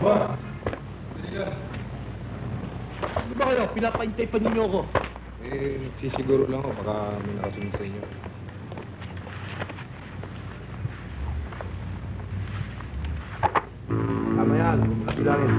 Ba? Ano ba kayo? Pinapaintay pa ninyo ako. Sisiguro lang ako. Baka may nakasunod sa inyo. Tama yan. Bilangin.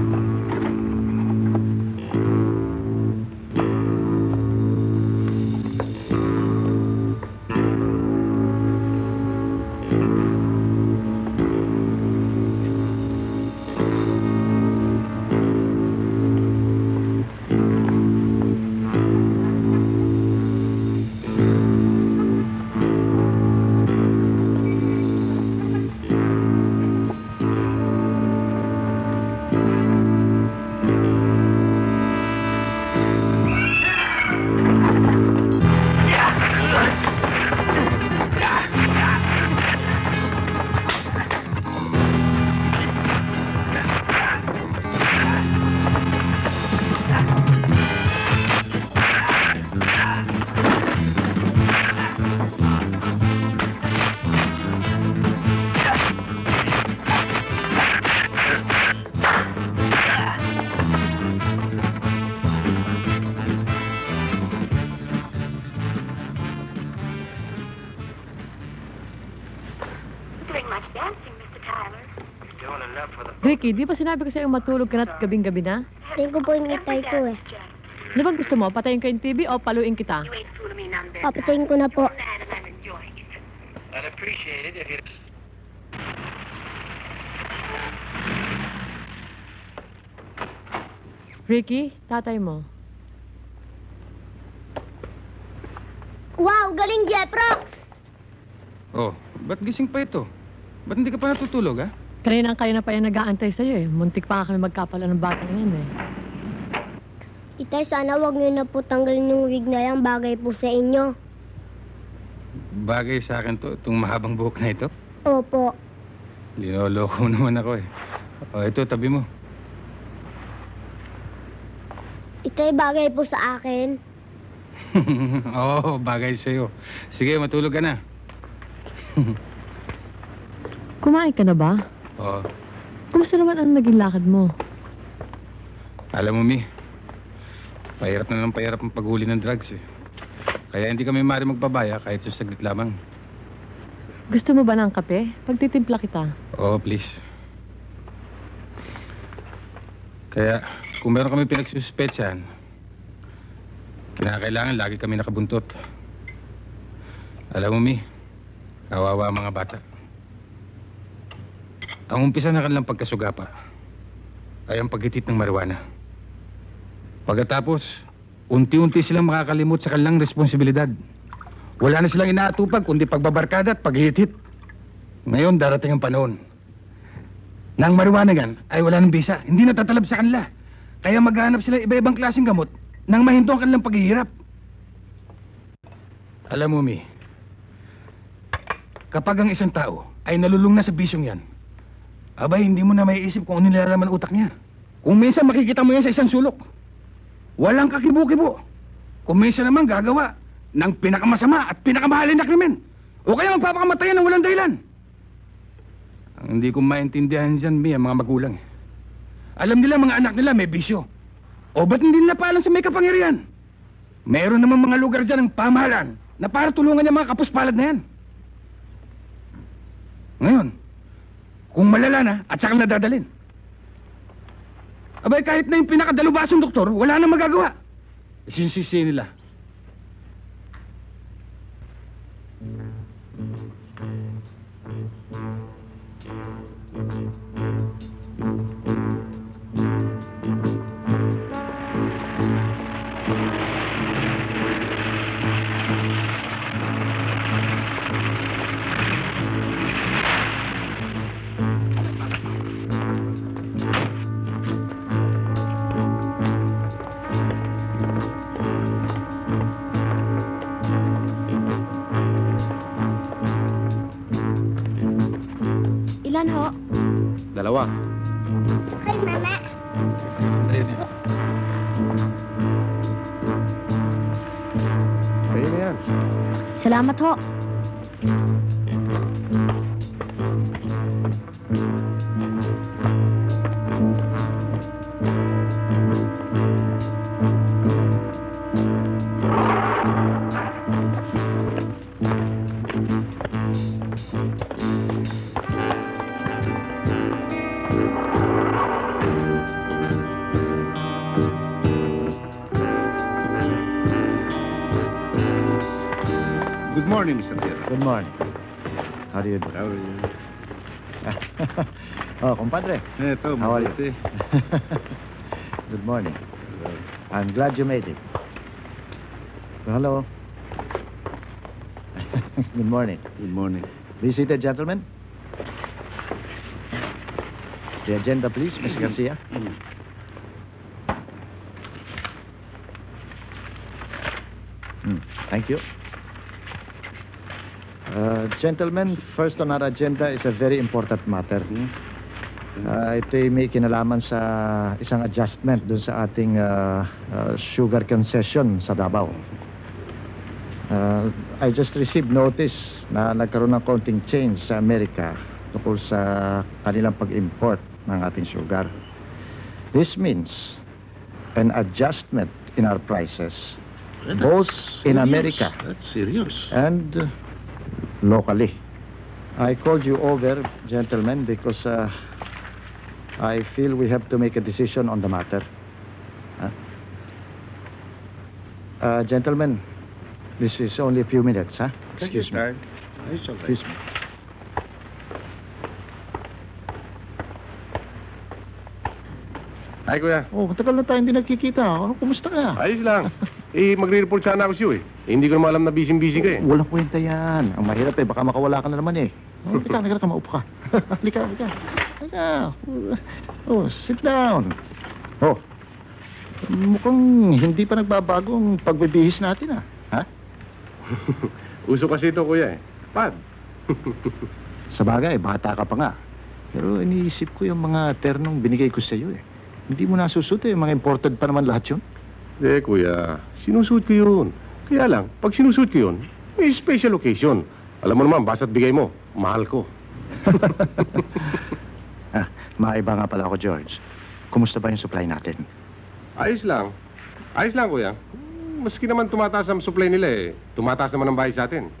Ricky, di ba sinabi ko sa'yo matulog ka na't gabing-gabi na? Tingin ko po yung itay ko eh. Ano bang gusto mo? Patayin ko yung TV o paluin kita? Papatayin ko na po. I'd appreciate it if you... Ricky, tatay mo. Wow, galing, Jeprox! Oh, ba't gising pa ito? Ba't hindi ka pa natutulog, ha? Kanina pa yan nag-aantay sa'yo eh. Muntik pa kami magkapala ng batang yan eh. Itay, sana wag niyo na po tanggalin yung wig na yan. Bagay po sa inyo. Bagay sa akin to, itong mahabang buhok na ito. Opo. Linoloko mo naman ako eh. Oh, ito, tabi mo. Itay, bagay po sa akin. Oo, bagay sa'yo. Sige, matulog ka na. Kumain ka na ba? Oo. Kumusta naman ang naging lakad mo? Alam mo, Mi, pahirap na ng pahirap ang paghuli ng drugs eh. Kaya hindi kami maaari magpabaya kahit sa saglit lamang. Gusto mo ba ng kape? Pagtitimpla kita. Oo, please. Kaya, kung meron kami pinagsuspetsahan, kinakailangan lagi kami nakabuntot. Alam mo, Mi, kawawa ang mga bata. Ang umpisa na kanilang pagkasugapa ay ang paghitit ng marijuana. Pagkatapos, unti-unti silang makakalimot sa kanilang responsibilidad. Wala na silang inaatupag kundi pagbabarkada at paghihit-hit. Ngayon, darating ang panahon na ang marijuana gan ay wala ng bisa. Hindi natatalab sa kanila. Kaya maghanap sila iba-ibang klaseng gamot nang mahinto ang kanilang paghihirap. Alam mo, Mi, kapag ang isang tao ay nalulung na sa bisyong yan, abay, hindi mo na maiisip kung ano nilalaman ang utak niya. Kung minsan makikita mo yan sa isang sulok, walang kakibo-kibo. Kung minsan naman gagawa ng pinakamasama at pinakamahalin na krimen. O kaya magpapakamatay ng walang dahilan. Ang hindi ko maintindihan dyan, Mi, ang mga magulang. Alam nila mga anak nila may bisyo. O ba't hindi nila paalam sa may kapangyarihan? Meron naman mga lugar dyan ng pamahalaan na para tulungan niya mga kapuspalad na yan. Ngayon, kung malala na at saka nadadalin. Abay, kahit na yung pinakadalubasong doktor, wala nang magagawa. Sinsisi nila. Ilan ho? Dalawa. Kay mama. Ayun. Sa'yo na yan. Salamat ho. Good morning, Mr. Pierre. Good morning. How do you do? How are you? Oh, compadre. Eto, How are you? mabuti. Good morning. I'm glad you made it. Hello. Good morning. Good morning. Be seated, gentlemen. The agenda, please, Miss Garcia. Thank you. Gentlemen, first on our agenda is a very important matter. Ito'y may kinalaman sa isang adjustment dun sa ating sugar concession sa Davao. I just received notice na nagkaroon ng konting change sa Amerika tungkol sa kanilang pag-import ng ating sugar. This means an adjustment in our prices, both in America That's serious. and locally. I called you over, gentlemen, because I feel we have to make a decision on the matter. Gentlemen, This is only a few minutes, huh? Take your Excuse me. time. It's all right. Excuse me. Ay, kuya. Oh, matagal na tayo hindi nagkikita. Ano, kumusta ka? Ayos lang. Magre-report sana ako sa'yo eh. Hindi ko naman alam na busy-busy ka eh. Walang kwenta yan. Ang mahirap eh, baka makawala ka na naman eh. Oh, halika, maupo ka. Halika. Oh, sit down. Oh, mukhang hindi pa nagbabago ang pagbibihis natin, ah. Ha? Uso kasi ito, kuya eh. Pad. Sa bagay, bata ka pa nga. Pero iniisip ko yung mga ternong binigay ko sa iyo eh. Hindi mo nasusuot eh, mga imported pa naman lahat yun. Kuya, sinusuot ko yun. Kaya lang, pag sinusuot ko yun, may special occasion. Alam mo naman, basta't bigay mo, mahal ko. Maiba nga pala ako, George. Kumusta ba yung supply natin? Ayos lang. Ayos lang, kuya. Maski naman tumataas ang supply nila eh. Tumataas naman ang bahay sa atin.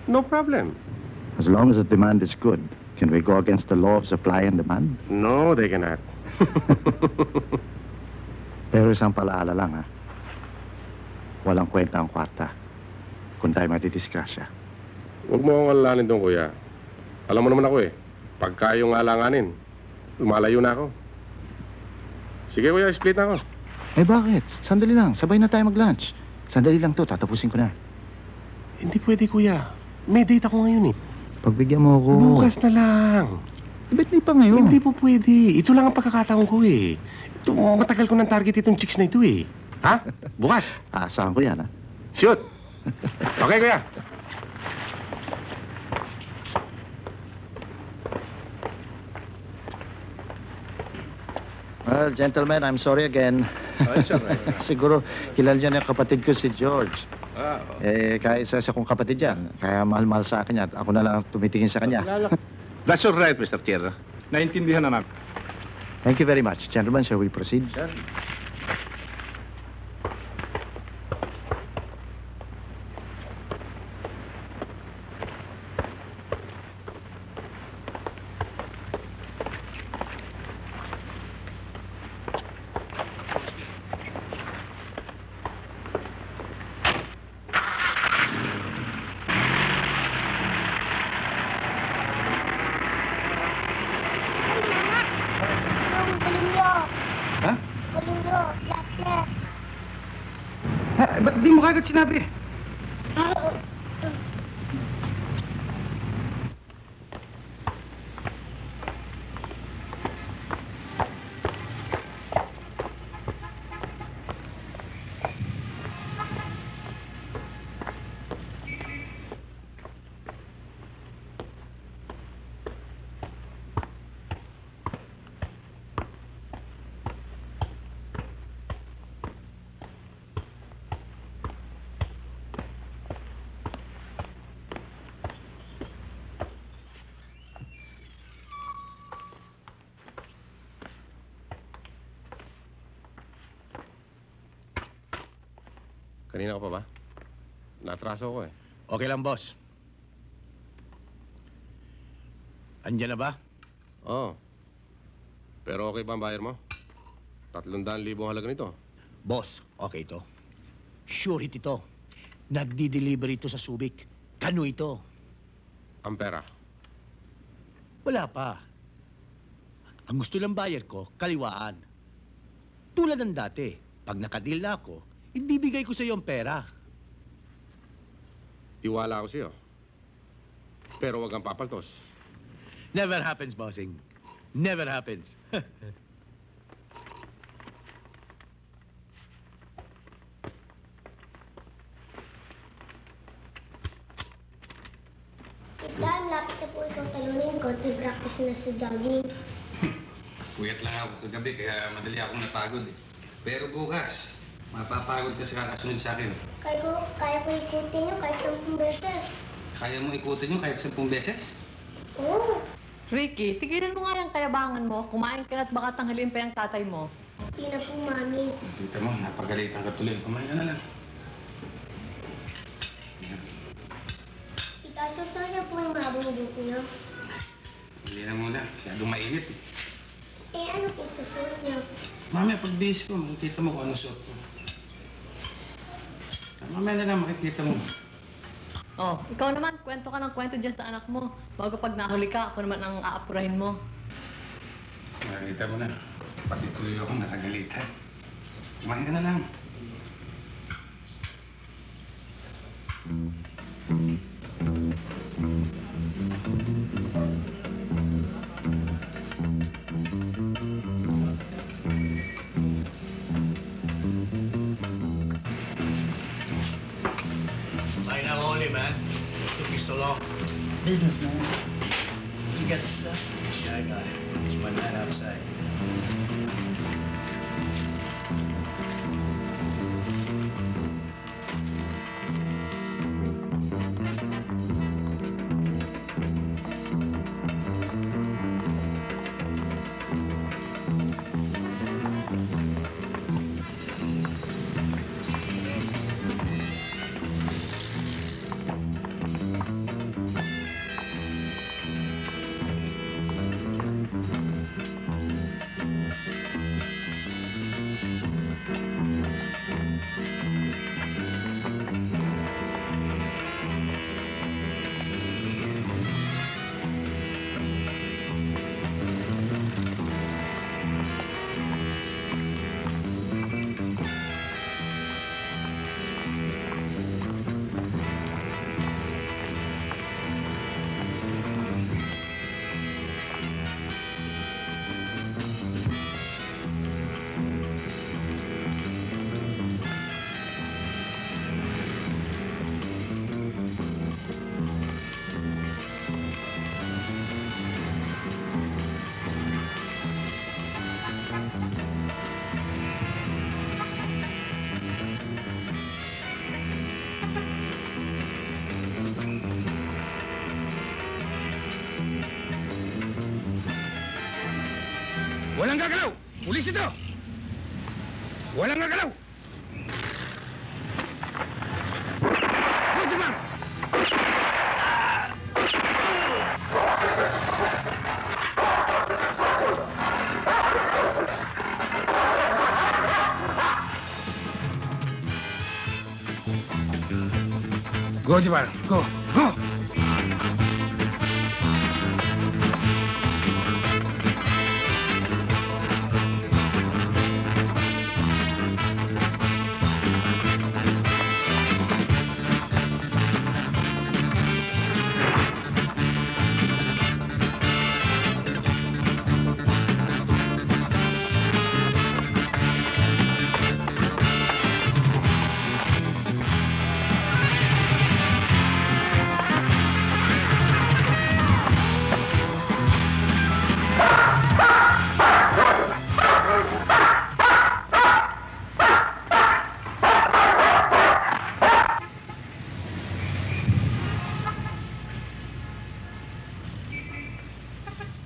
No problem. As long as the demand is good, can we go against the law of supply and demand? No, they cannot. Pero isang palaala lang, ha? Walang kwenta ang kwarta kung tayo matidiskrasya. Huwag mo akong alalahanin doon, kuya. Alam mo naman ako eh. Pagka yung alanganin, lumalayo na ako. Sige, kuya, split na ako. Eh bakit? Sandali lang, sabay na tayo mag-lunch. Sandali lang to, tatapusin ko na. Hindi pwede, kuya. May date ako ngayon eh. Pagbigyan mo ako. Bukas na lang. Ba't di pa ngayon? Hindi po pwede. Ito lang ang pagkakataon ko eh. Ito, matagal ko ng target itong chicks na ito eh. Ha? Bukas. Asahan ko yan, ha? Shoot. Okay, kuya. Well, gentlemen, I'm sorry again. It's all right. Siguro, kilala niyo na yung kapatid ko si George. Kaya isa kong kapatid yan. Kaya mahal-mahal sa akin yan. At ako na lang tumitingin sa kanya. That's all right, Mr. Chair. Naintindihan anak. Thank you very much. Gentlemen, shall we proceed? Sir. Ha? Palinyo, lahat. Ba't di mo kagad sinabi? Kanina ka pa ba? Natraso ako eh. Okay lang, boss. Andiyan na ba? Oo. Pero okay ba ang bayar mo? 300,000 ang halaga nito. Boss, okay ito. Surety ito. Nagdi-deliver ito sa Subic. Kano ito? Ang pera. Wala pa. Ang gusto ng buyer ko, kaliwaan. Tulad ng dati, pag nakadil na ako, ibibigay ko sa iyo ang pera. Tiwala ako sa'yo. Pero wag kang papaltos. Never happens, bossing. Never happens. Dahil lapit na po ikaw talunin ko, practice na sa jogging. Puyat lang ako kagabi, kaya madali akong napagod eh. Pero bukas, mapapagod ka sa kakasunod sa akin. Kaya ko ikutin nyo kahit 10 beses. Kaya mo ikutin nyo kahit 10 beses? Oo. Ricky, tigilan mo nga yung kayabangan mo. Kumain ka na at baka tanghalin pa yung tatay mo. Hindi na po, Mami. Kita mo, napagalitan ka tuloy. Kumain ka na lang. Tita, susunod niyo po yung mahabang buko niyo. Hindi na muna, masyadong mainit eh. Eh, ano po susunod niyo? Mamaya, pag bihis ko, makikita mo kung ano suot ko. Mamaya na lang makikita mo. Oh, ikaw naman, kwento ka ng kwento dyan sa anak mo. Bago pag nahuli ka, ako naman ang aapurahin mo. Makikita mo na. Pati tuloy ako nakagalitan. Kumain ka na lang. Why now only, man? Took you so long. Businessman. You got the stuff? Yeah, I got it. It's my man outside. Walang gagalaw! Pulis ito! Walang gagalaw! Kutsi, ma'am! Go, Jabbar. Go. Go!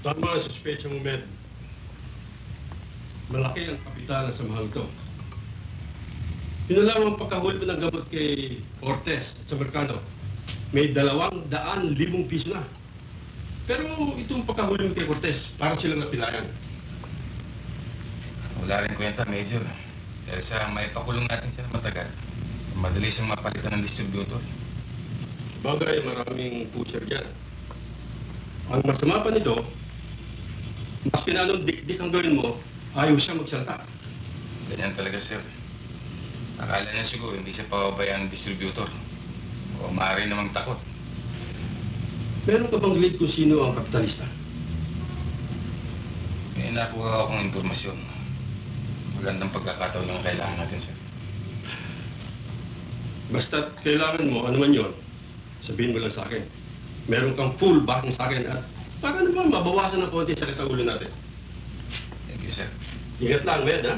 Tama ang suspecha mo, Med. Malaki ang kapital sa mahal ko. Yun na lang ang pagkahuli mo ng gamot kay Ortez at sa merkado. May 200,000 piso na. Pero itong pagkahuli mo kay Ortez, para silang napilayan. Wala rin kwenta, Major. Dahil sa may pakulong natin siya matagal, madali siyang mapalitan ng distributor. Bagay, maraming pusher dyan. Ang masama pa nito, mas pinanong dik-dik ang gawin mo, ayaw siya magsalta. Ganyan talaga, sir. Akala niya siguro hindi siya pababayaan ng distributor. O maaari namang takot. Meron ka bang lead kung sino ang kapitalista? May nakuha akong impormasyon. Magandang pagkakataon yung kailangan natin, sir. Basta't kailangan mo, ano man yun, sabihin mo lang sa akin. Meron kang full backing sa akin at para naman mabawasan ng konti sa ulo natin. Thank you, sir. Ingat lang, Med, ha?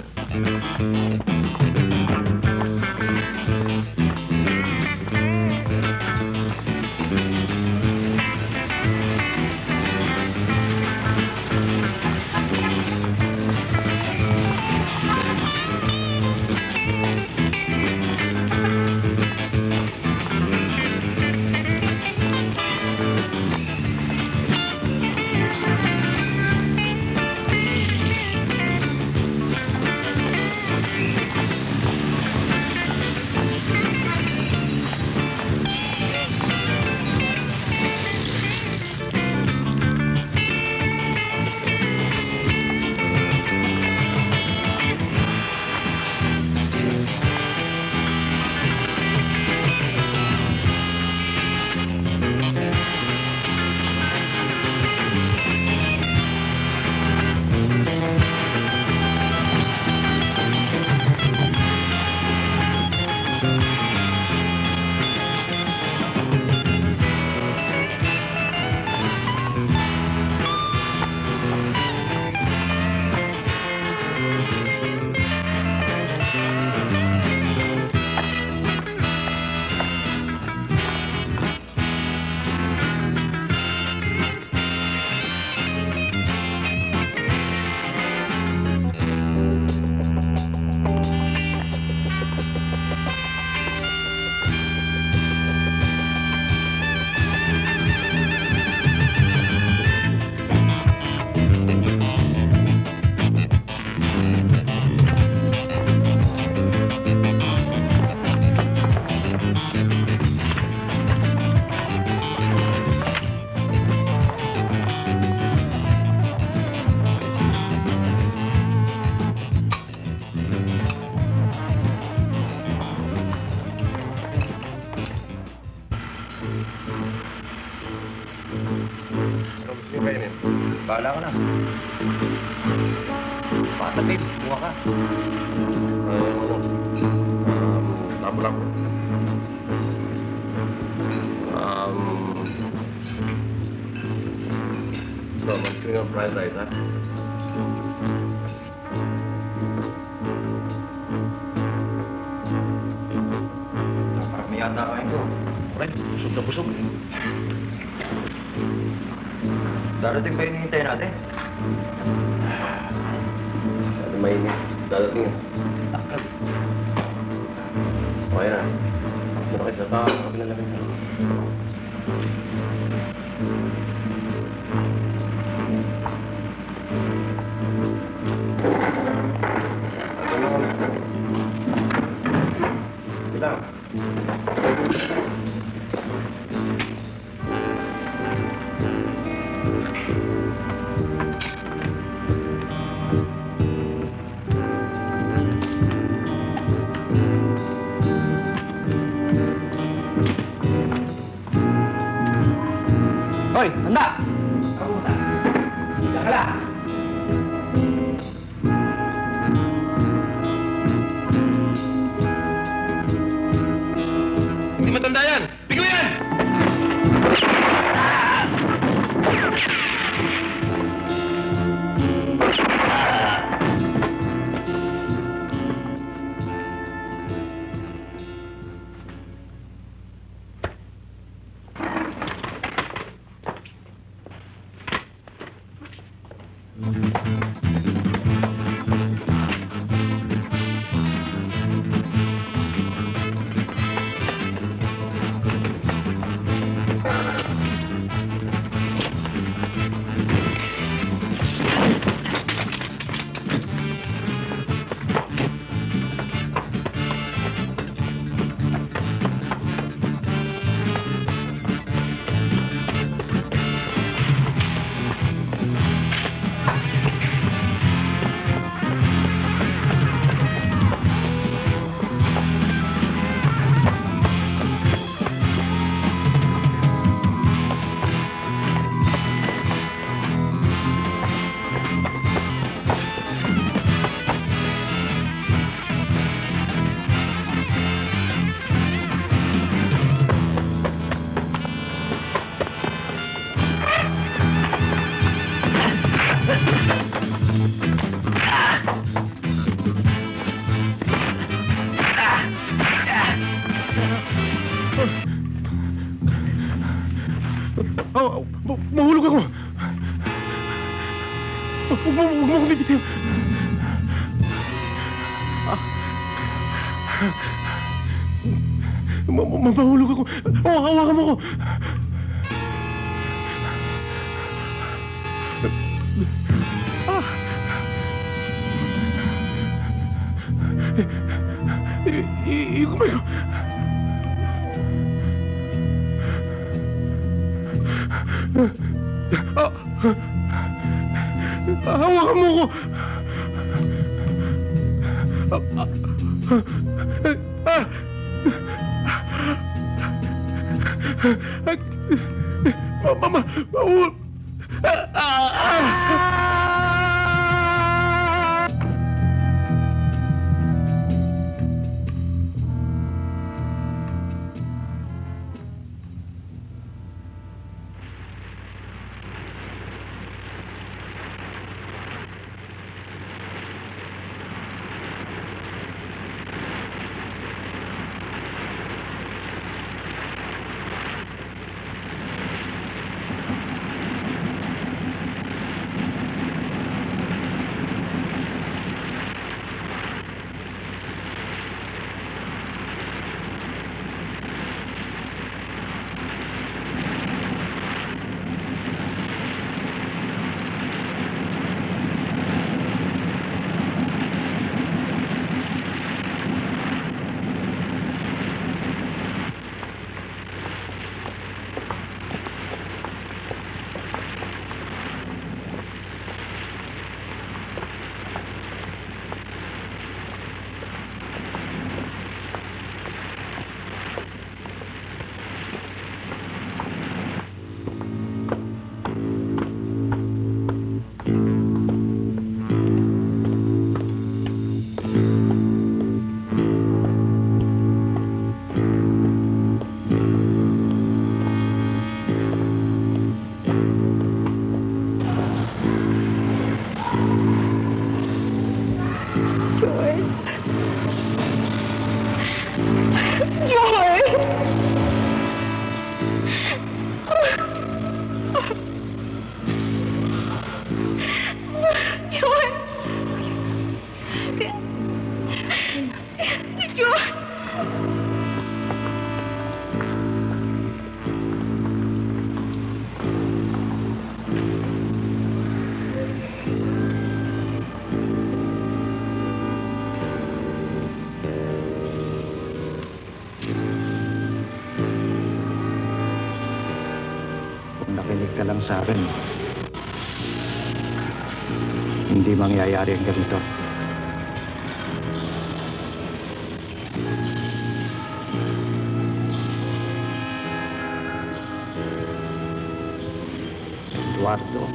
Bahala ka na. Patagil, buha ka. Tabo lang. So, mag-string of fried rice, ha? Parang yata kain ko. Pre, busog na busog. Darating pa hinihintay natin. Mainit. Dadating yan. Okay na. Bakit na tao? Kapilalapin na. Bilang. Hoy, handa! Ako muna. Diyan ka lang. Hindi matanda yan! Bigo yan! Mahulog ako! Huwag mo akong bibitiw! Mahulog ako! Hawakan mo ako! Kumay ko! Hawakan mo ko! Mama! lang sa akin, hindi mangyayari ang ganito. Eduardo,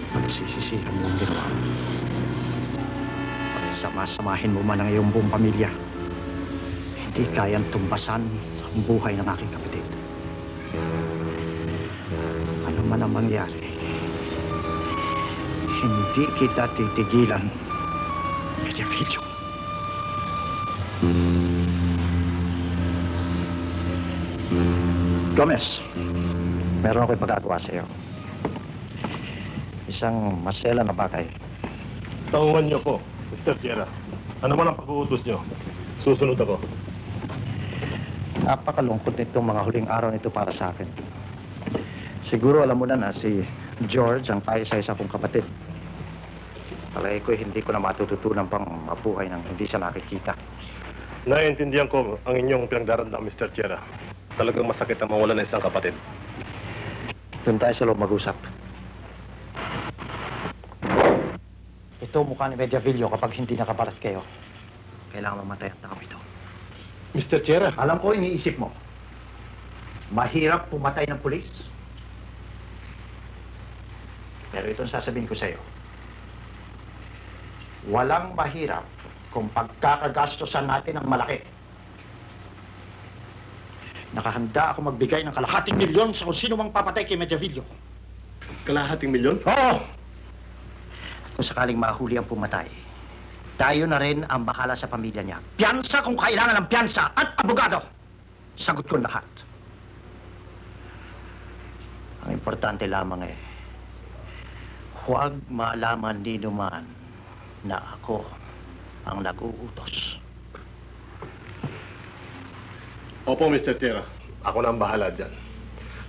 pagsisisihan mo ang ginawa mo. Pagsama-samahin mo man ang iyong buong pamilya, hindi kayang tumbasan ang buhay ng aking kapatid. Ano man ang mangyari, hindi kita titigilan, Mediavilla. Gomez, meron ako'y pagkagawa sa iyo. Isang masela na bagay. Taungan niyo po, Mr. Tierra. Ano man ang pag-uutos niyo, susunod ako. Napakalungkot nitong mga huling araw nito para sa akin. Siguro alam mo na si George ang kaisa-isa kong kapatid. Palagi ko hindi ko na matututunan pang mabuhay nang hindi siya nakikita. Naiintindihan ko ang inyong pinagdarandang, Mr. Tierra. Talagang masakit ang mawala ng isang kapatid. Doon tayo sa loob mag-usap. Ito mukha ni Mediavilla kapag hindi nakaparat kayo. Kailangan mamatay ang tao ito. Mr. Tierra? Alam ko, iniisip mo. Mahirap pumatay ng pulis. Pero itong sasabihin ko sa iyo. Walang mahirap kung pagkakagastosan natin ang malaki. Nakahanda ako magbigay ng kalahating milyon sa kung sino mang papatay kay Mediavilla. Kalahating milyon? Oo! Kung sakaling mahuli ang pumatay, tayo na rin ang bahala sa pamilya niya. Piyansa kung kailangan ng piyansa at abogado. Sagot ko lahat. Ang importante lamang huwag malaman ni naman na ako ang nag-uutos. Opo, Mr. Tierra. Ako na ang bahala dyan.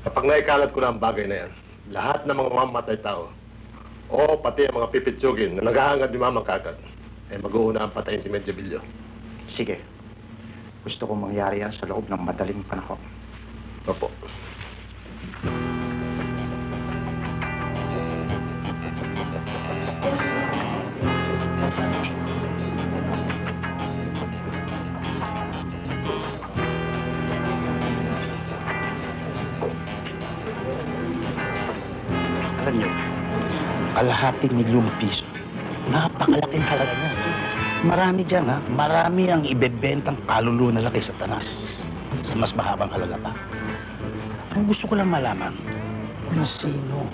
Kapag naikalat ko na ang bagay na yan, lahat ng mga mamatay tao, o pati ang mga pipitsugin na naghahangad ni Mamang Kakad, ay mag-uuna ang patayin si Mediavilla. Sige. Gusto kong mangyari yan sa loob ng madaling panahon. Opo. Alam niyo, kalahating milyong piso. Napakalaking halaga niya. Marami dyan, ha? Marami ang ibebentang kaluluwa na laki sa tanas. Sa mas mahabang halaga pa. Ang gusto ko lang malaman, kung sino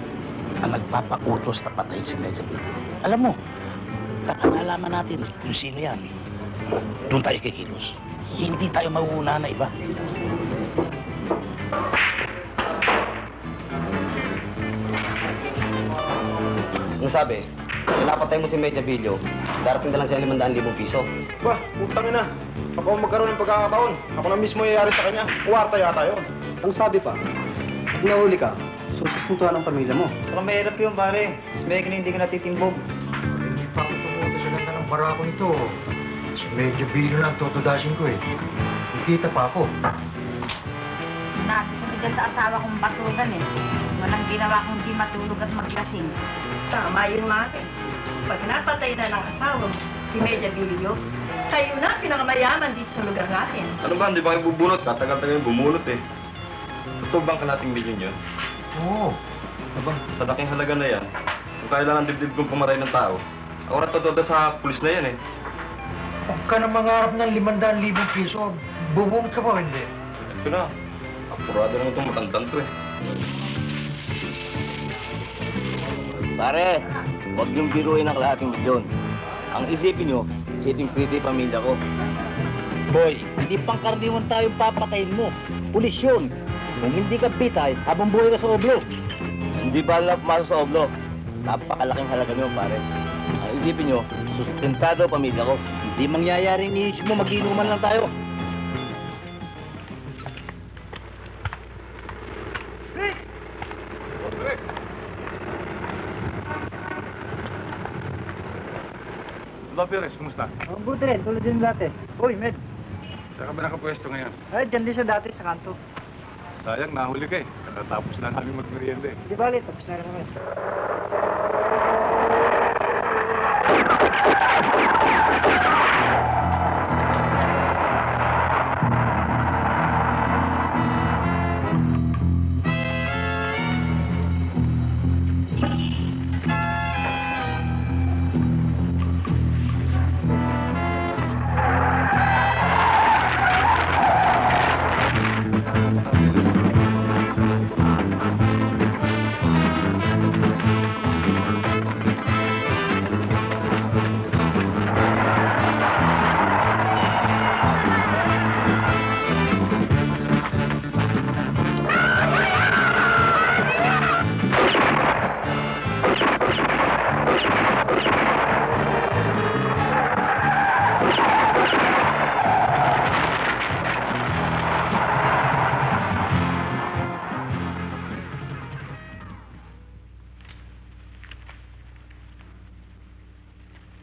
ang nagpapautos na patayin si Mediavilla. Alam mo, kapag nalaman natin kung sino yan, doon tayo kikilos. Hindi tayo mauuna na iba. Ang sabi, napatay mo si Mediavilla, darating na lang siya 500,000 piso. Bah, putang ina. Ako magkaroon ng pagkakataon. Ako na mismo yayari sa kanya. Kuwarta yata yun. Ang sabi pa, pag nahuli ka, sususuntuan ang pamilya mo. Baka mahirap yun, pare. Mas may hindi ka natitimbog. Hindi pa ako tumuto sa ganda ng barako nito. Sa medyo bilo lang tutudasin ko eh. Kikita pa ako. Sinabi ko dyan sa asawa kong batugan eh. Walang ginawa kung di matulog at maglasing. Tama yun, Mate. Pag napatay na ng asawa mo, si Mediavilla, kayo na pinakamayaman dito sa lugar natin. Ano ba, hindi ba kayo bubunot? Katagal-tagal yung bumulot eh. Totoo bang kalating milyon yun? Oo. Aba, sa laking halaga na yan, kung kailangan dibdib kong pumaray ng tao, ako na totoo sa pulis na yan eh. Huwag ka na mangarap ng 500,000 piso. Bubunot ka pa, hindi? Ito na. Apurado naman itong matandang to eh. Pare, huwag niyong biruin ang kalahating milyon. Ang isipin niyo, sitting pretty pamilya ko. Boy, hindi pangkaraniwan tayong papatayin mo. Pulis yun. Kung hindi ka pitay, habang buhay ka sa oblo. Hindi ba lang pumasok sa oblo? Napakalaking halaga niyo, pare. Ang isipin niyo, sustentado ang pamilya ko. Hindi mangyayaring niisip mo, mag-inuman lang tayo. Hello, Perez. Kumusta? Ang buti rin, tulad din dati. Uy, Med. Saan ka ba nakapwesto ngayon? Ay, dyan din sa dati, sa kanto. Sayang, nahuli ka eh. Tapos na namin magmerienda eh. Di bali, tapos na rin naman.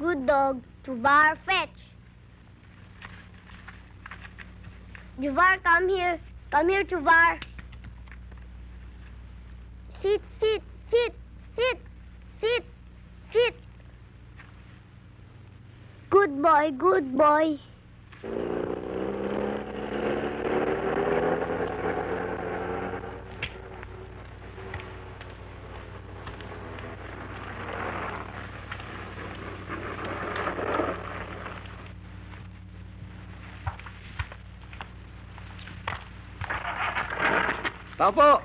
Good dog, Juvar, fetch. Juvar, come here. Come here, Juvar. Sit, sit, sit, sit, sit, sit. Good boy, good boy. Tao po!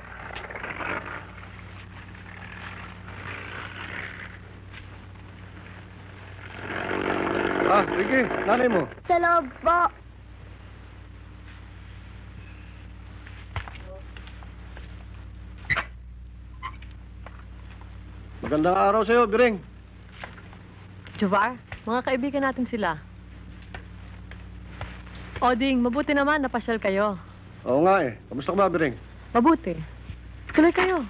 Sige, nanay mo. Sa loob po. Magandang araw sa'yo, Biring. Jovar, mga kaibigan natin sila. Oding, mabuti naman napasyal kayo. Oo nga eh. Kamusta ka ba, Biring? Mabuti. Tuloy kayo.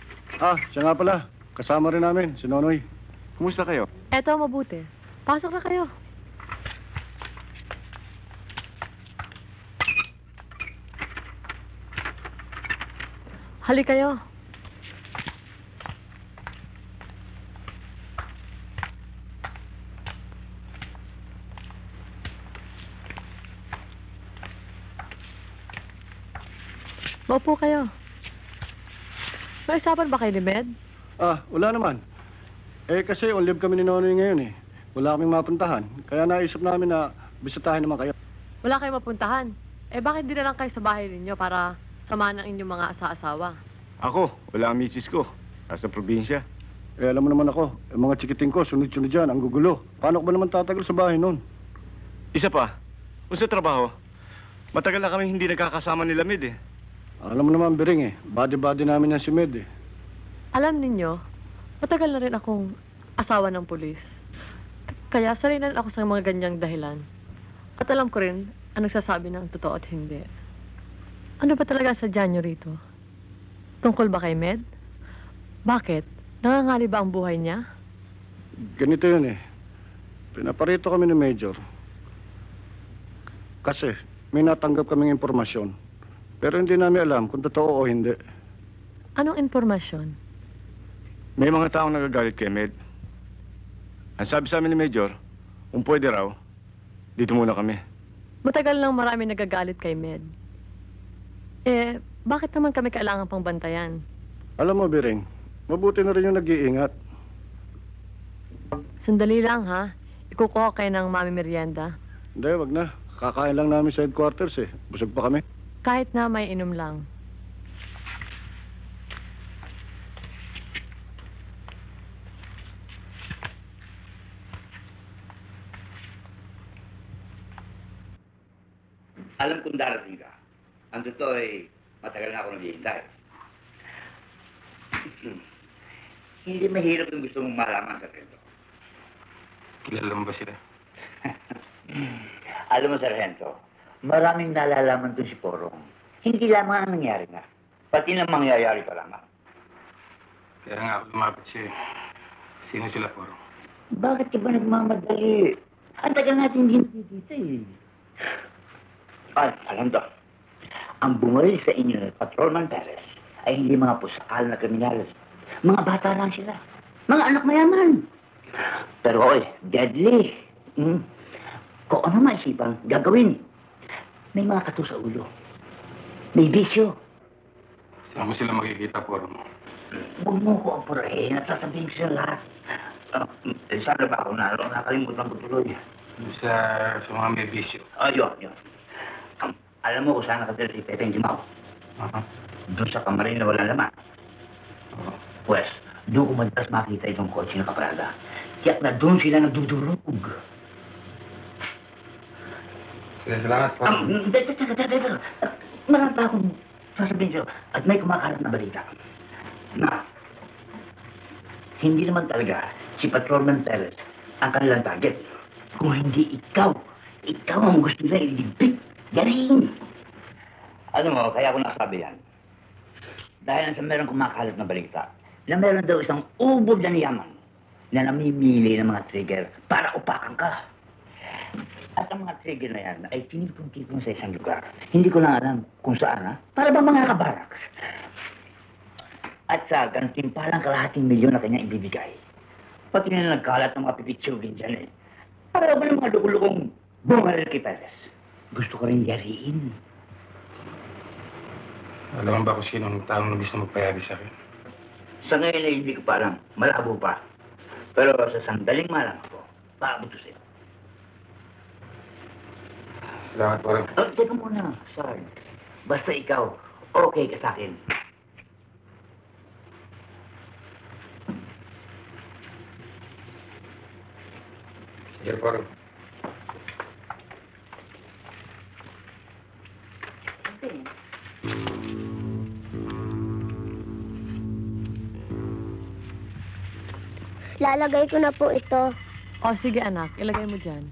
Siya nga pala. Kasama rin namin, si Nonoy. Kumusta kayo? Eto, mabuti. Pasok na kayo. Hali kayo. Maupo kayo. May usapan ba kayo ni Med? Wala naman. Kasi on leave kami ni Nonoy ngayon eh. Wala kaming mapuntahan. Kaya naisip namin na bisitahin naman kayo. Wala kayong mapuntahan. Bakit di na lang kayo sa bahay ninyo para samahan ang inyong mga asa-asawa? Ako, wala ang misis ko. Nasa probinsya. Alam mo naman ako, yung mga chikiting ko, sunod-sunod dyan, ang gugulo. Paano ko ba naman tatagal sa bahay noon? Isa pa, kung sa trabaho, matagal na kami hindi nagkakasama nila Med eh. Alam mo naman, Biring eh. Body-body namin yan si Med eh. Alam ninyo, matagal na rin akong asawa ng pulis. Kaya sarinan ako sa mga ganyang dahilan. At alam ko rin ang nagsasabi ng totoo at hindi. Ano ba talaga sa nyo rito? Tungkol ba kay Med? Bakit? Nangangali ba ang buhay niya? Ganito yun eh. Pinaparito kami ni Major. Kasi may natanggap kaming impormasyon. Pero hindi namin alam kung totoo o hindi. Anong impormasyon? May mga taong nagagalit kay Med. Ang sabi sa amin ni Major, kung pwede raw, dito muna kami. Matagal lang marami nagagalit kay Med. Bakit naman kami kailangan pang bantayan? Alam mo, Biring, mabuti na rin yung nag-iingat. Sandali lang, ha? Ikukuha kayo ng mami merienda. Hindi, wag na. Kakain lang namin sa headquarters eh. Busog pa kami. Kahit na may inom lang. Alam kong darating ka. Ang totoo ay matagal na ako naghihintay. Hindi mahirap yung gusto mong malaman sa Sargento. Kilala mo ba sila? Alam mo, Sargento, maraming nalalaman dun si Porong. Hindi lamang ang nangyari na. Pati na mangyayari pa lamang. Kaya nga ako lumapit siya. Sino sila, Porong? Bakit ka ba nagmamadali? Ang tagal natin hindi dito eh. Ay, alam to. Ang bumaril sa inyo ng Patrolman Perez ay hindi mga pusakal na kriminal. Mga bata lang sila. Mga anak mayaman. Pero oy, deadly. Kung ano maisipan, gagawin. May mga kato sa ulo. May bisyo. Saan mo sila makikita, Por? Huwag mo ko apurahin at sasabihin ko sila lahat. Sana ba ako nakalimutan ko tuloy? Sa mga may bisyo. Yun. Alam mo kung saan nakatira si Pepe Jimao? Doon sa kamarin na walang laman. Pues, doon ko madalas makita itong kotse na kaparada. Tiyak na doon sila nagdudurog. Salamat po. Teka. Marami pa akong sasabihin sa'yo. At may kumakalat na balita. Na, hindi naman talaga si Patrolman Perez ang kanilang target. Kung hindi ikaw ang gusto nila ilibig. Galing! Alam mo, kaya ako nasabi yan. Dahil sa meron kumakalat na balita, na meron daw isang ubod na niyaman na namimili ng mga trigger para upakan ka. At ang mga trigger na yan ay tinipon-tipon sa isang lugar. Hindi ko lang alam kung saan, ha? Para ba mga kabarak? At sa gantimpalang kalahating milyon na kanya ibibigay. Pati na nagkalat ng mga pipitsugin dyan, eh. Para ba ng mga lukulukong bumaril kay Perez? Gusto ko rin yariin. Alam mo ba kung sino ang taong na gusto magpayari sa akin? Sa ngayon ay hindi ko pa alam. Malabo pa. Pero sa sandaling malang ako, paabot ko sa'yo. Salamat po rin. Teka muna, Sarge. Basta ikaw, okay ka sa akin. Sige po rin. Lalagay ko na po ito. Sige anak, ilagay mo dyan.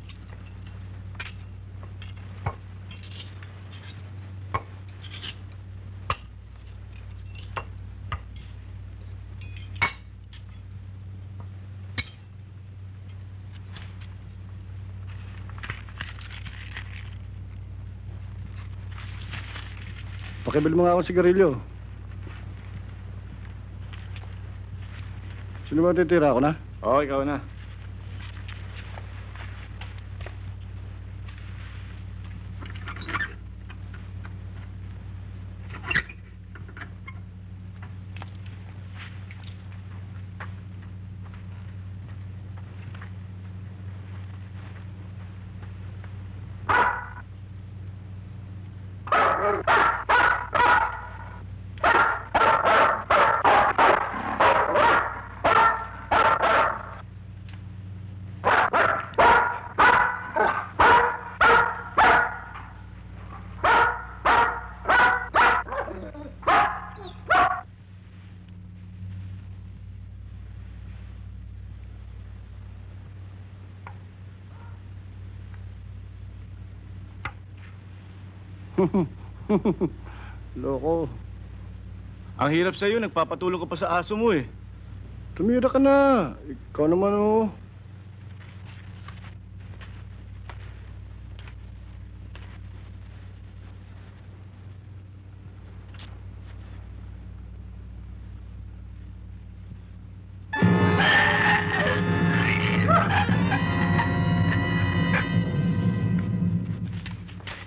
Pakibili mo nga akong sigarilyo. Sino ba titira ako na? Oo, ikaw na. Loko. Ang hirap sa'yo, nagpapatulog ka pa sa aso mo eh. Tumira ka na. Ikaw naman oh.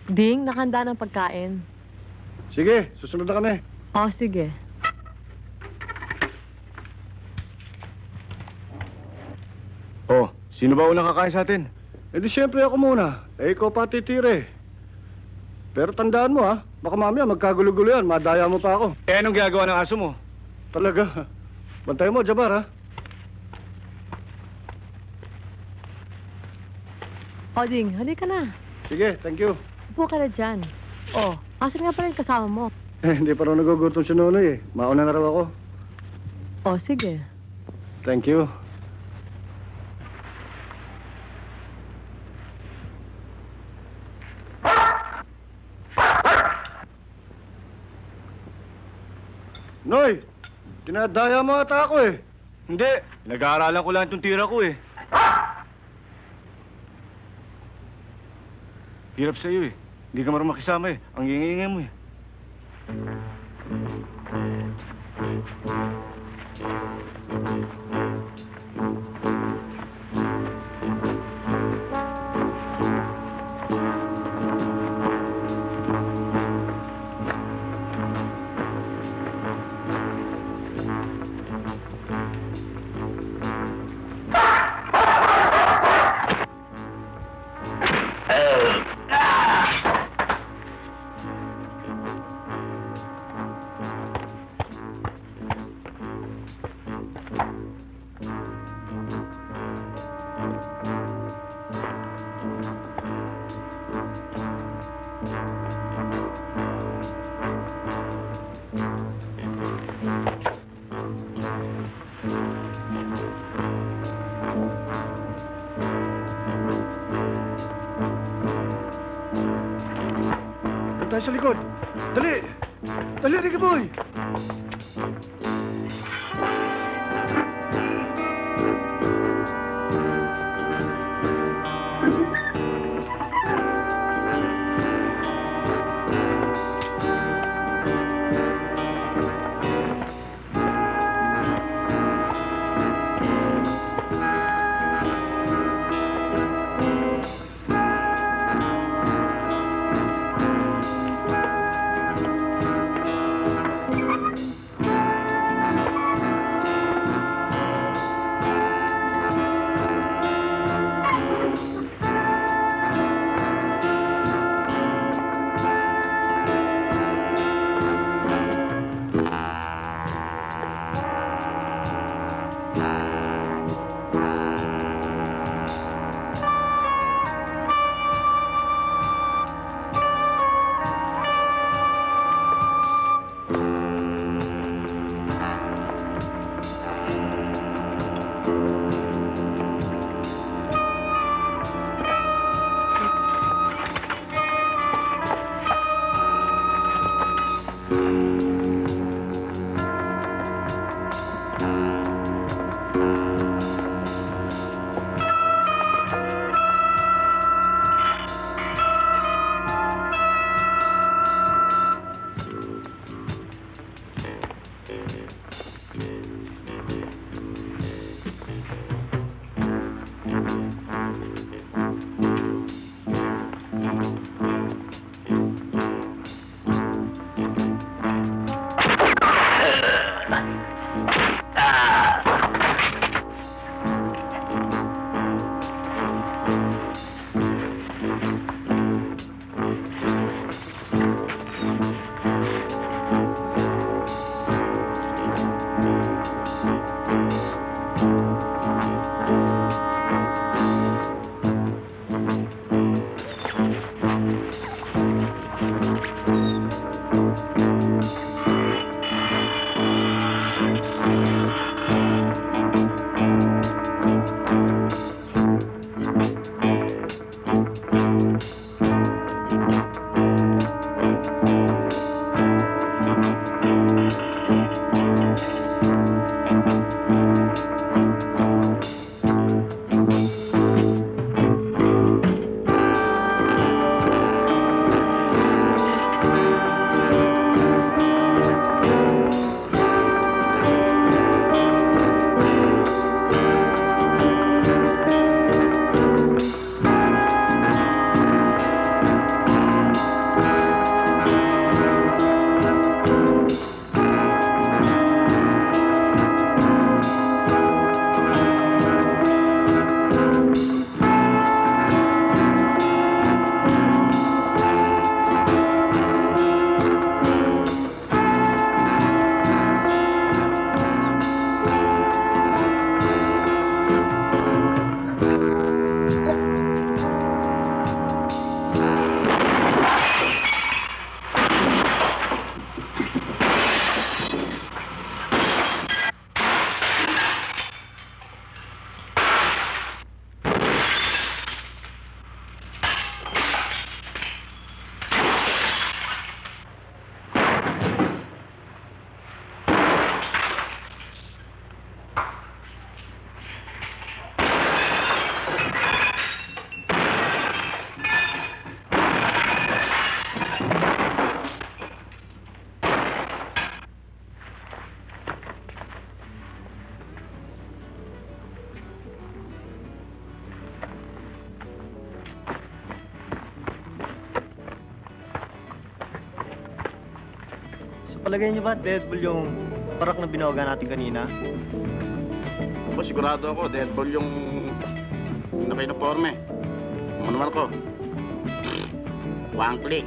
Ding, nakahanda ng pagkain. Sige, susunod na kami. Sige. Sino ba unang kakain sa atin? Di siyempre ako muna. Ikaw pa titire. Pero tandaan mo baka mamaya magkagulo-gulo yan, madaya mo pa ako. Anong ginagawa ng aso mo? Talaga. Bantay mo, Jabar Ding, halika na. Sige, thank you. Upo ka na dyan. Asan nga pala yung kasama mo? Hindi pa raw nagugutom si Nonoy Mauna na raw ako. Sige. Thank you. Noy, tinadaya mo ata ako Hindi, nag-aaralan ko lang itong tira ko Hirap sa'yo Hindi ka marunong makisama eh. Ang ingay-ingay mo eh. Tayo sa likod. Dali! Dali, Ricky Boy! Palagay niyo ba, Deadpool yung parak na binawagan natin kanina? Ako, sigurado ako, Deadpool yung naka-uniforme. Ano naman ako? One click.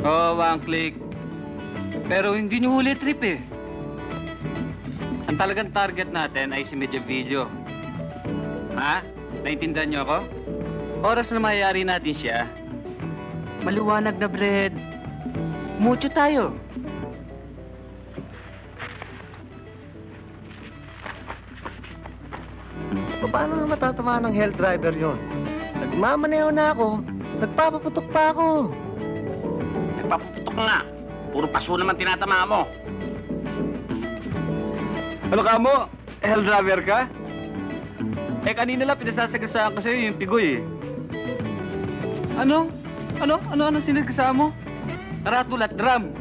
Oo, one click. Pero hindi nyo huli trip eh. Ang talagang target natin ay si Media Video. Ha? Naintindihan nyo ako? Oras na mayayari natin siya, maliwanag na bread. Mucho tayo. Paano na matatamaan ng hell driver yon? Nagmamaneho na ako, nagpapaputok pa ako. Nagpaputok nga. Puro paso naman tinatama mo. Ano ka mo? Hell driver ka? Eh kanina lang pinasasagasaan ko sa'yo yung pigoy eh. Ano sinagasaan mo? Karatula at drum.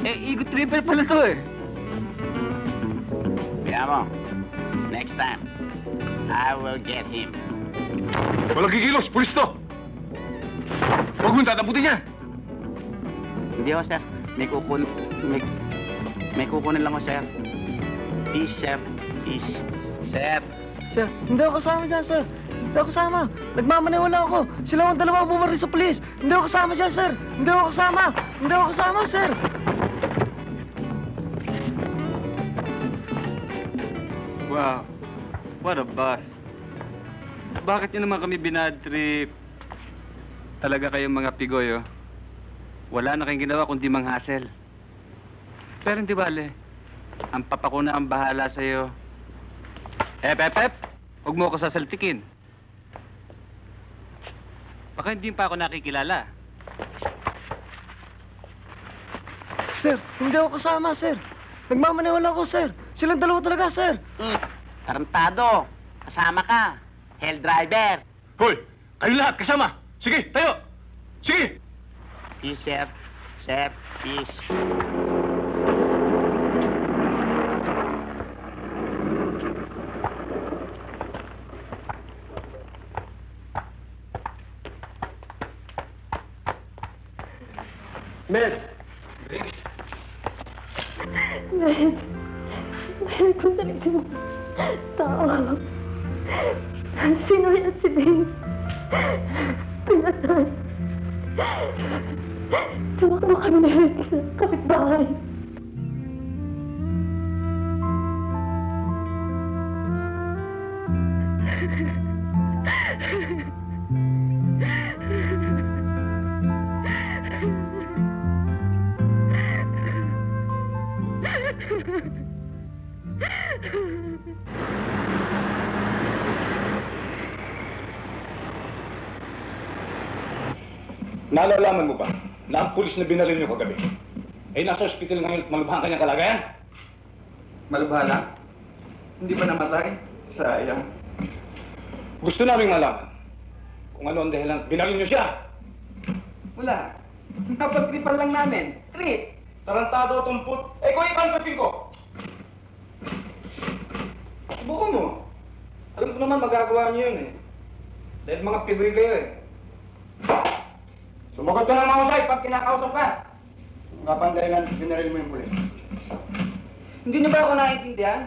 Eh, ego tripper pala to eh. Kaya mo, next time, I will get him. Walang gigilos! Pulis to! Huwag mong tataputin niya! Hindi ako, sir. May kukunin lang ako, sir. Please, sir. Please. Sir. Sir, hindi ako kasama dyan, sir. Hindi ako kasama. Nagmamaneho lang ako. Sila ang dalawa bumari sa pulis. Hindi ako kasama dyan, sir. Hindi ako kasama. Hindi ako kasama, sir. Wow. What a boss. Bakit nyo naman kami binad trip? Talaga kayong mga pigoy, oh. Wala na kayong ginawa kundi manghasel. Pero hindi bale. Ang papa ko na ang bahala sa'yo. Pep! Huwag mo ako sasaltikin. Baka hindi pa ako nakikilala. Sir, hindi ako kasama, sir. Nagmamaneho lang ako, sir. Silang dalawa talaga, sir. Tarantado. Kasama ka. Hell driver. Hoy! Kayo lahat kasama! Sige, tayo! Sige! Peace, sir. Sir, peace. Med! Dahil ko sa isang tao. Sino yan si Ben? Pinatay. Tumakbo kami na rin sa kapitbahay. Nalalaman mo ba na ang pulis na binaril niyo kagabi ay nasa ospital ngayon at malubhang kanyang kalagayan? Malubha lang? Hindi pa namatay? Sayang. Gusto naming malaman kung ano ang dahilan binaril niyo siya. Wala. Napagtripan lang namin. Trip! Tarantado, tumput. Eh, kung ikaw ang ko. Subukan mo. Alam ko naman magagawa niyo yun eh. Dahil mga pigoy kayo eh. Sumagot ka ng mahusay pag kinakausap ka. Nga pa ang dahilan, binaril mo yung pulis. Hindi niyo ba ako naiintindihan?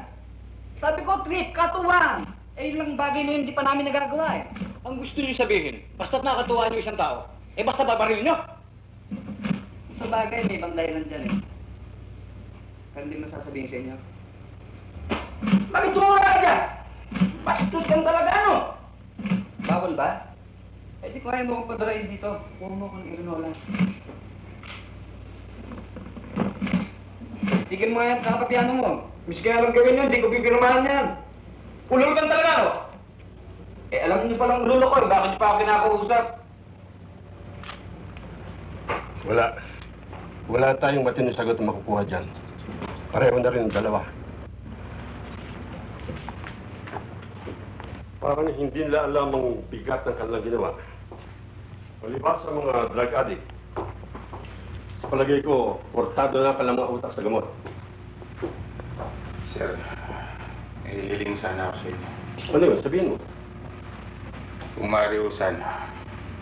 Sabi ko, trip, katuwang. Eh, yun lang bagay na yun, hindi pa namin nagagawa eh. Ang gusto niyo sabihin, basta't nakatuwa niyo isang tao, eh basta babaril niyo. Sa bagay, may ibang dahilan dyan eh. Pero hindi mo sasabihin sa inyo. Bakit tumura ka dyan? Bastos kang talaga, ano? Bawal ba? Eh, di ko kaya mo akong padarain dito. Huwag mo akong irinola. Tigil mo nga yan sa kapapiano mo. Miski nga lang gawin yun, di ko pipirmahan yan. Ulol kang talaga, no? Eh, alam niyo palang ulo ko eh. Bakit niyo pa ako kinakausap? Wala tayong matinong sagot na makukuha dyan. Pareho na rin ang dalawa. Parang hindi nila alam ang bigat ng kanilang ginawa. Malibas sa mga drug addict, sa palagay ko, portado na pala mga utak sa gamot. Sir, may hiling sana ako sa inyo. Ano yun? Sabihin mo. Kung maaari ho sana,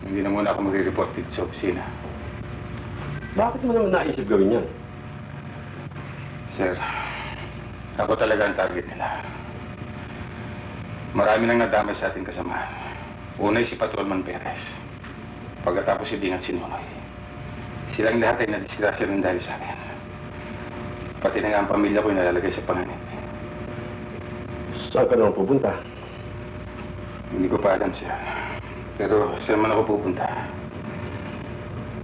hindi na muna ako magre-report dito sa opisina. Bakit mo naman naisip gawin yan? Sir, ako talaga ang target nila. Marami nang nadamay sa ating kasamahan. Unay si Patrolman Perez. Pagkatapos si Ding at si Nonoy. Silang lahat ay nadisgrasya rin dahil sa akin. Pati na nga ang pamilya ko ay nalalagay sa panganib. Saan ka naman pupunta? Hindi ko pa alam, sir. Pero saan man ako pupunta,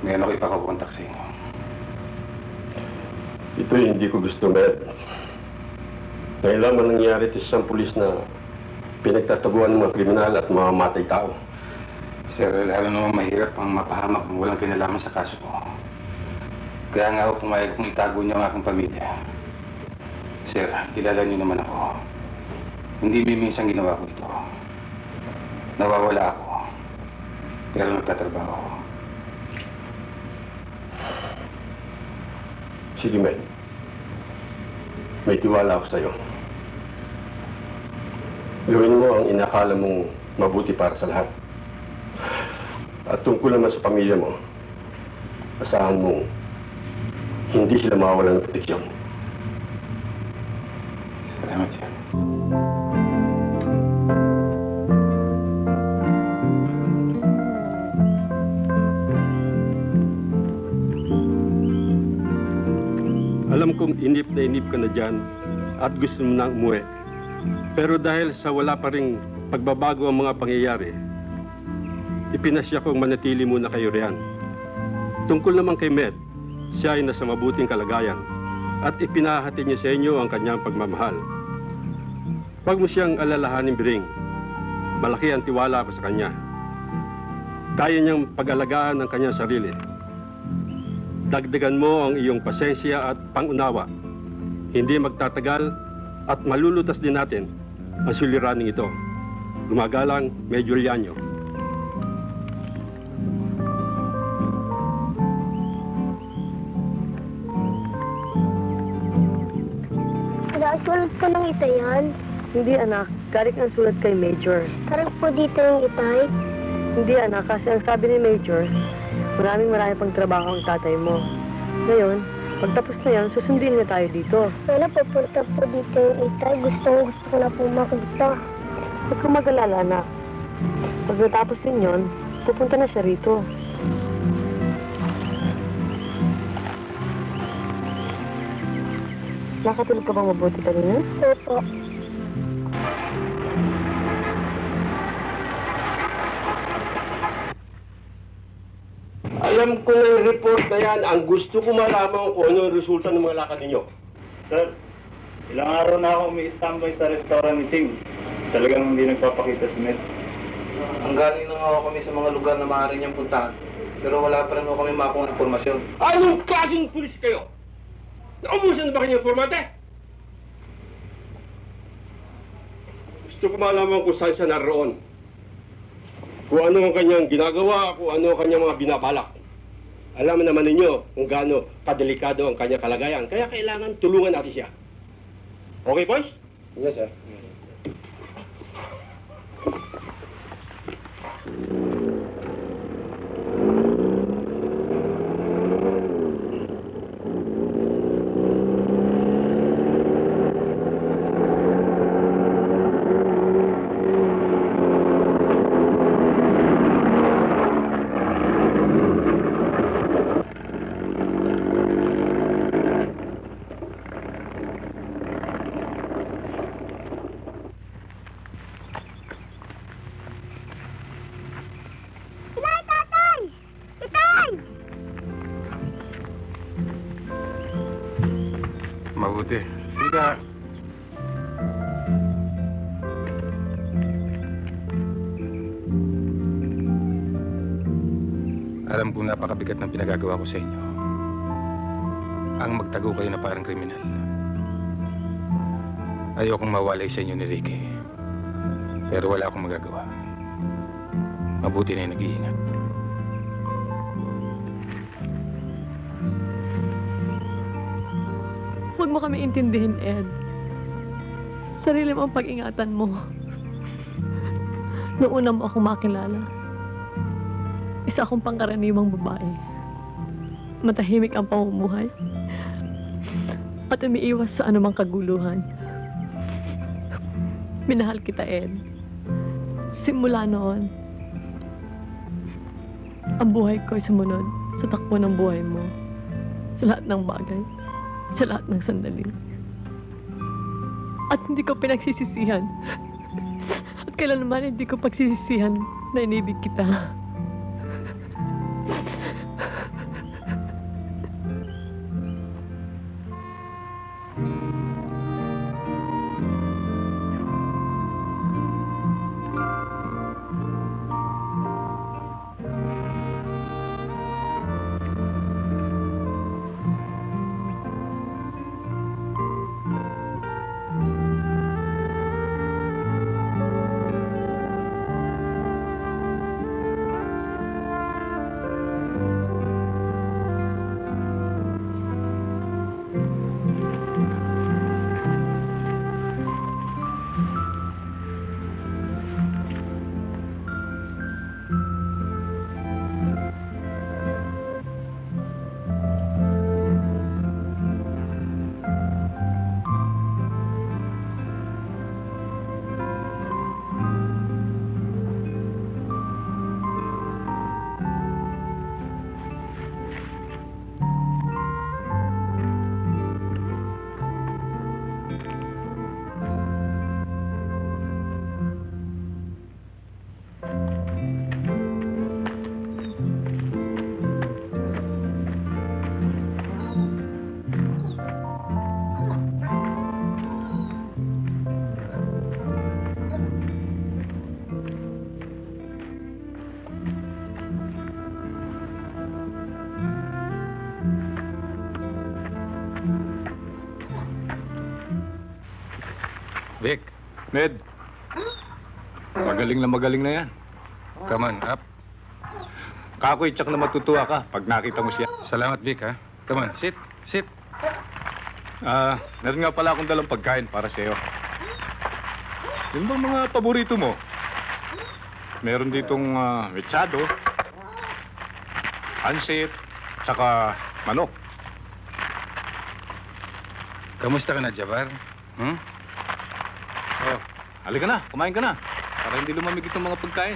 meron ako ipakakontak sa inyo. Ito'y hindi ko gusto, Med. Dahil lamang nangyari ito sa isang pulis na pinagtataguan ng mga kriminal at mamamatay tao. Sir, lalo naman mahirap ang mapahamak kung walang kinalaman sa kaso ko. Kaya nga ako pumayag kung itago niyo ang aking pamilya. Sir, kilala niyo naman ako. Hindi minsang ginawa ko ito. Nawawala ako. Pero nagtatrabaho ako. Sige, Med. May tiwala ako sa'yo. Gawin mo ang inakala mong mabuti para sa lahat. At tungkol naman sa pamilya mo, asahan mong hindi sila mawawalan ng proteksyon. Salamat, sir. Alam kong inip ka na dyan at gusto mo nang umuwi. Pero dahil sa wala pa ring pagbabago ang mga pangyayari, ipinasya kong manatili muna kayo riyan. Tungkol naman kay Med, siya ay nasa mabuting kalagayan at ipinahati niya sa inyo ang kanyang pagmamahal. Huwag mo siyang alalahanin, Biring. Malaki ang tiwala ko sa kanya. Kaya niyang pag-alagaan ang kanyang sarili. Dagdagan mo ang iyong pasensya at pangunawa. Hindi magtatagal at malulutas din natin ang suliraning ito. Gumagalang Major Llanyo. Sulat ko ng itay yan. Hindi, anak. Galing ang sulat kay Major. Tarang po dito yung itay. Hindi, anak. Kasi ang sabi ni Major, marami pang trabaho ang tatay mo. Ngayon, pagtapos na yan, susundin niya tayo dito. Sana pupunta po dito yung itay. Gusto ko na po makita. Huwag kang mag-alala, anak. Pag natapos din yun, pupunta na siya rito. Nakatulog ka bang mabuti kanina? Opo. Alam ko na yung report na yan. Ang gusto ko malaman kung ano yung resulta ng mga lakad ninyo. Sir, ilang araw na ako umi-standby sa restaurant ni Ching. Talagang hindi nagpapakita si Med. Ang galing na nga ako kami sa mga lugar na maaari niyang puntahan. Pero wala pa rin ako kami makuha ng informasyon. Anong klaseng pulis kayo? Naubusan na ba kanyang formate? Gusto ko malaman kung saan siya naroon. Kung ano ang kanyang ginagawa, kung ano ang kanyang mga binabalak. Alam naman ninyo kung gaano kadelikado ang kanyang kalagayan. Kaya kailangan tulungan natin siya. Okay, boys? Yes, sir. Mabuti. Sige. Alam kong napakabigat ng pinagagawa ko sa inyo. Ang magtago kayo na parang kriminal. Ayokong mawalay sa inyo ni Ricky. Pero wala akong magagawa. Mabuti na yung nag-iingat. Huwag mo kami intindihin, Ed. Sarili mo ang pag-ingatan mo. Noong una mo akong makilala, isa akong pangkaraniwang babae. matahimik ang pamumuhay at umiiwas sa anumang kaguluhan. Minahal kita, Ed. Simula noon, ang buhay ko ay sumunod sa takbo ng buhay mo. Sa lahat ng bagay, sa lahat ng sandali. At hindi ko pinagsisisihan. At kailanman hindi ko pagsisisihan na inibig kita. Vic. Med. Magaling na yan. Come on, up. Kakoy, tsak na matutuwa ka pag nakita mo siya. Salamat, Vic, ha? Come on, sit. Meron nga pala akong dalang pagkain para sa'yo. Yun bang mga paborito mo? Meron ditong mechado, pansit, tsaka manok. Kamusta ka na, Jabbar? Oh, halika na, kumain ka na. Para hindi lumamig itong mga pagkain.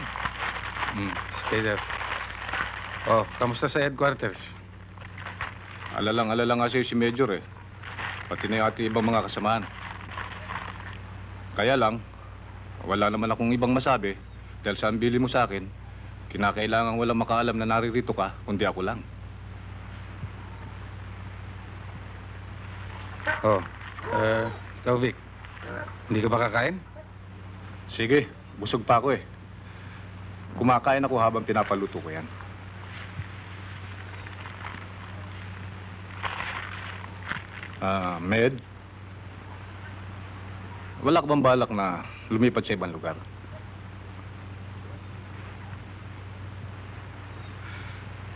Stay there. Oh, kamusta sa headquarters? Alala nga sa'yo si Major eh. Pati na yung ating ibang mga kasamahan. Kaya lang, wala naman akong ibang masabi. Dahil sa ambili mo sa akin, kinakailangan walang makaalam na naririto ka, kundi ako lang. Oh, ikaw, Vic. Hindi ka ba kakain? Sige, busog pa ako eh. Kumakain ako habang pinapaluto ko yan. Med? Wala ka bang balak na lumipat sa ibang lugar?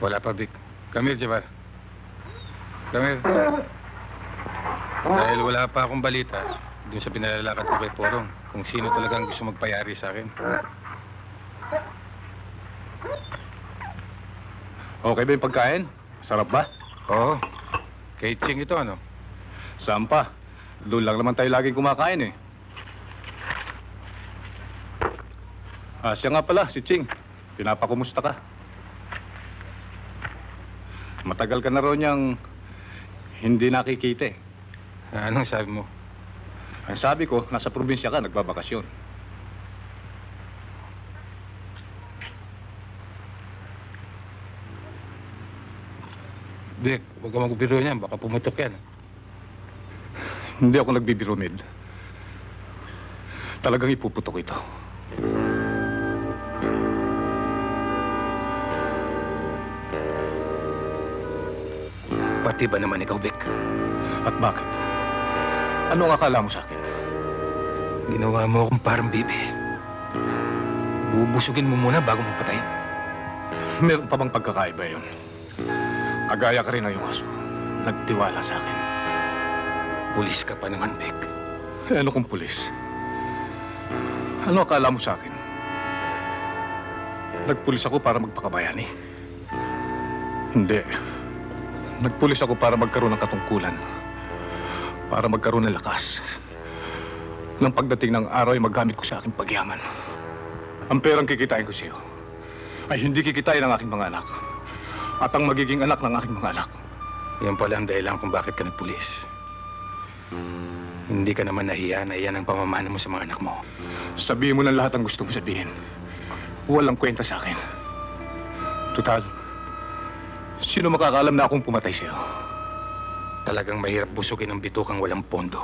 Wala pa, Vic. Come here, Jabbar. Come here. Dahil wala pa akong balita dun sa pinalalakad ko kay Porong kung sino talagang gusto magpayari sa akin. Okay ba yung pagkain? Sarap ba? Oo. Kay Ching ito, ano? Saan pa? Doon lang naman tayo laging kumakain eh. Siya nga pala, si Ching. Pinapakumusta ka? Matagal ka na raw niyang hindi nakikita eh. Anong sabi mo? Ang sabi ko, nasa probinsya ka, nagbabakasyon. Vic, huwag ka magbiro niyan. Baka pumutok yan. Hindi ako nagbibiro, Med. Talagang ipuputok ito. Pati ba naman ikaw, Vic? At bakit? Ano ang akala mo sa akin? Ginawa mo akong parang bibi. Bubusugin mo muna bago mo patayin. Meron pa bang pagkakaiba yun? Kagaya ka rin ng iyong aso. Nagtiwala sa akin. Pulis ka pa naman, Vic. Ano kung pulis? Ano akala mo sa akin? Nagpulis ako para magpakabayani. Hindi. Nagpulis ako para magkaroon ng katungkulan. Para magkaroon ng lakas. Nang pagdating ng araw ay magamit ko sa aking pagyaman. Ang perang kikitain ko sa iyo ay hindi kikitain ng aking mga anak. At ang magiging anak ng aking mga anak. Yan pala ang dahilan kung bakit ka nagpulis. Hindi ka naman nahiya na iyan ang pamamana mo sa mga anak mo. Sabihin mo lang lahat ang gusto mo sabihin. Walang kwenta sa akin. Tutal, sino makakaalam na akong pumatay sa'yo? Talagang mahirap busugin ang bitukang walang pondo.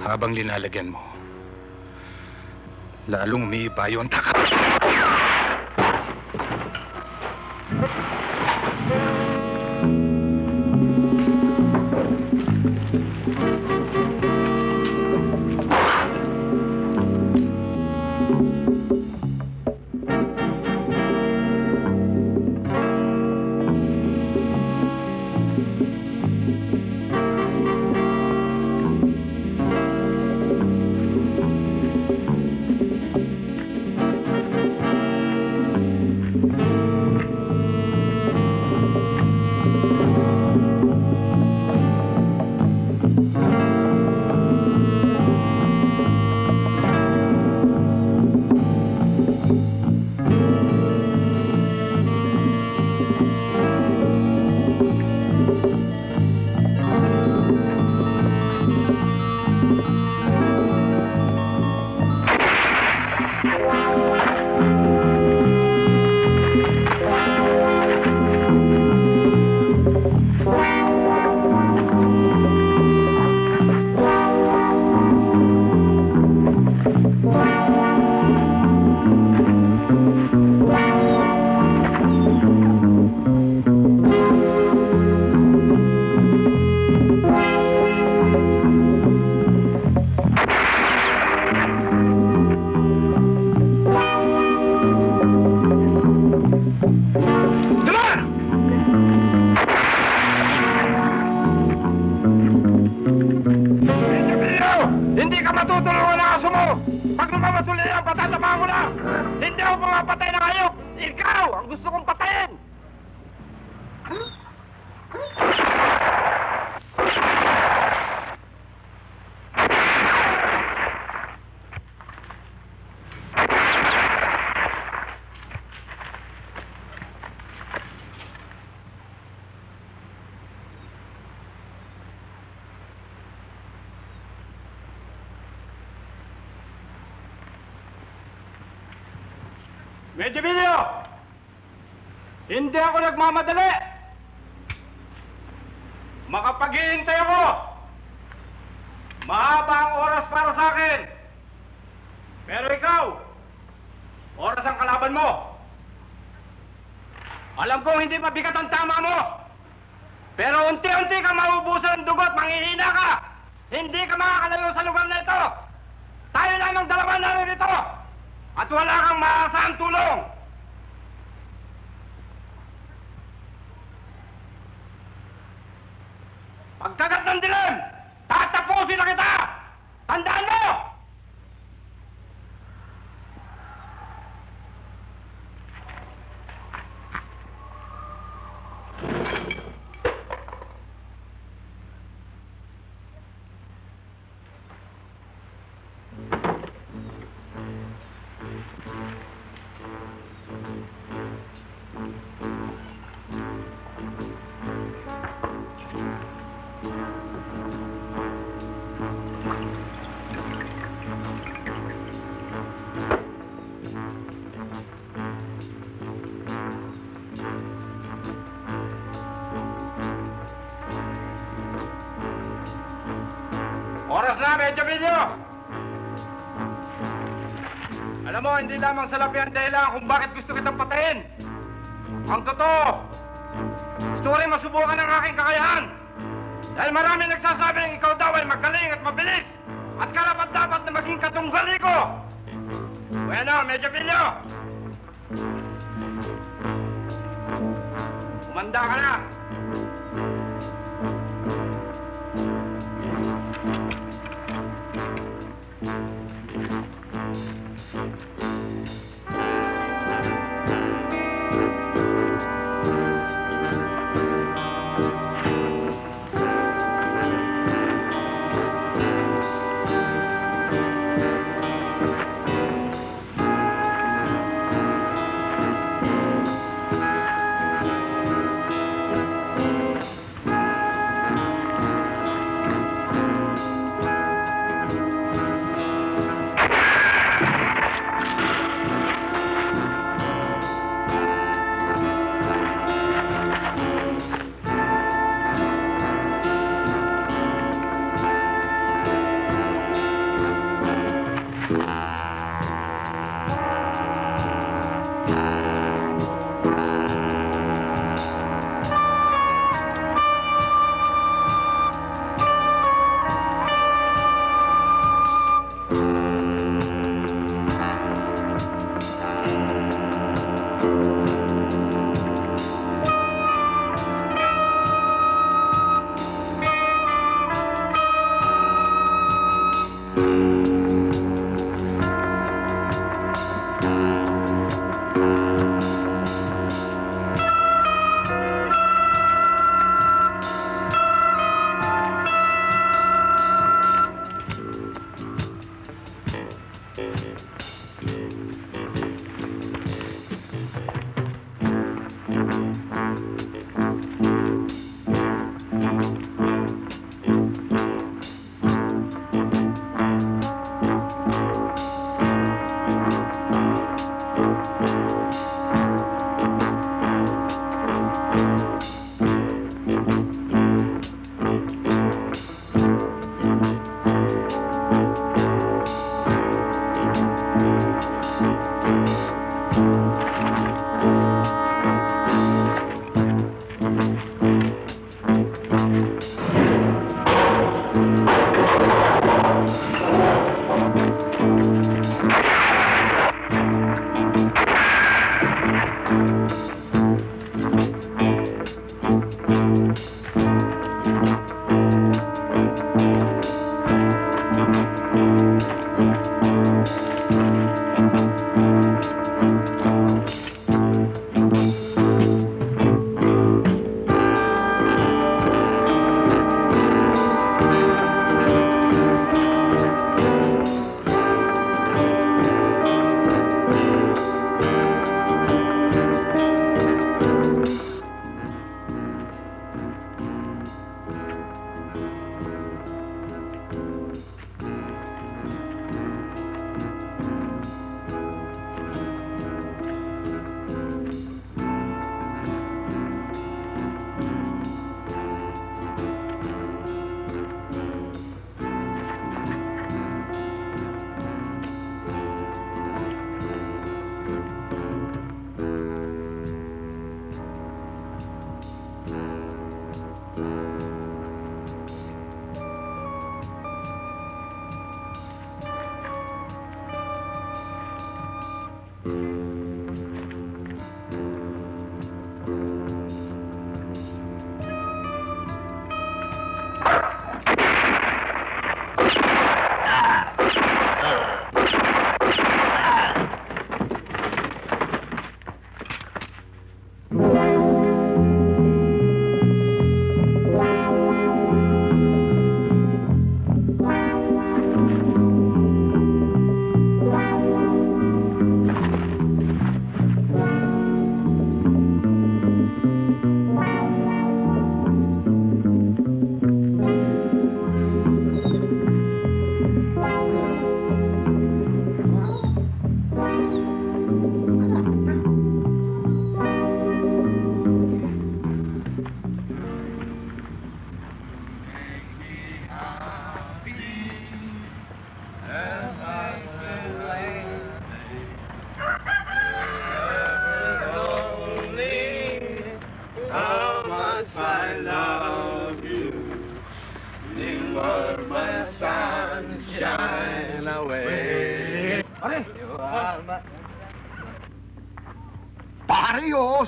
Habang linalagyan mo, lalong umiibayo ang takot. Medyo! Hindi ako nagmamadali! Makapaghihintay ako! Mahaba ang oras para sa akin! Pero ikaw, oras ang kalaban mo! Alam kong hindi mabigat ang tama mo! Pero unti-unti ka maubusan ng dugot, manghihina ka! Hindi ka makakalayo sa lugar na ito! Tayo lamang dalawa na rito! At wala kang maasahang tulong! Pagkagat ng dilim, tatapusin na kita! Tandaan mo! Oras na, Medyo Villo! Alam mo, hindi lamang salapi ang dahilan kung bakit gusto kitang patayin. Ang totoo, gusto ko rin masubukan ang aking kakayahan. Dahil marami nagsasabing ikaw daw ay magaling at mabilis. At karapat-dapat na maging katunggali ko. Bueno, Medyo Villo! Umanda ka na! Pare, oo,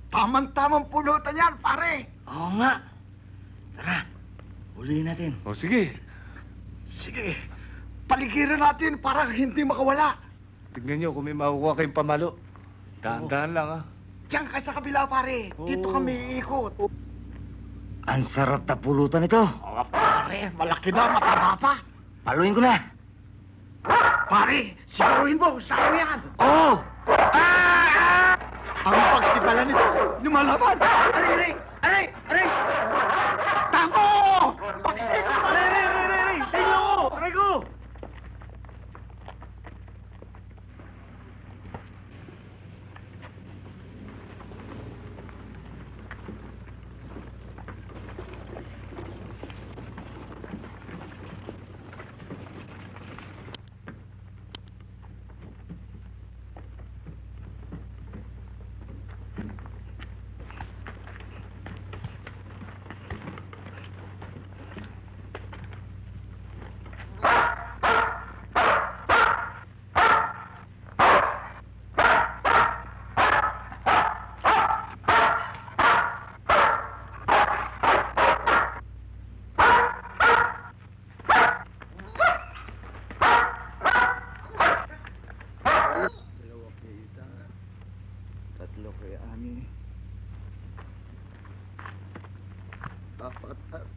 tamang-tamang pulutan yan, pare. Oo nga. Tara, huliin natin. O sige. Sige, paligiran natin para hindi makawala. Tignan nyo kung may makukuha kayong pamalo. Dahan-dahan lang, ha? Diyan ka sa kabila, pare. Dito kami iikot. Ang sarap na pulutan ito. Oo, pare, malaki na, mataba pa. Paluin ko na. Pare, siguruhin mo, sa'yo yan. Oo! Ang pagsibalan nito, lumalaban. Aray! Tango! Pakisik! Aray! Tingnan mo! Aray ko!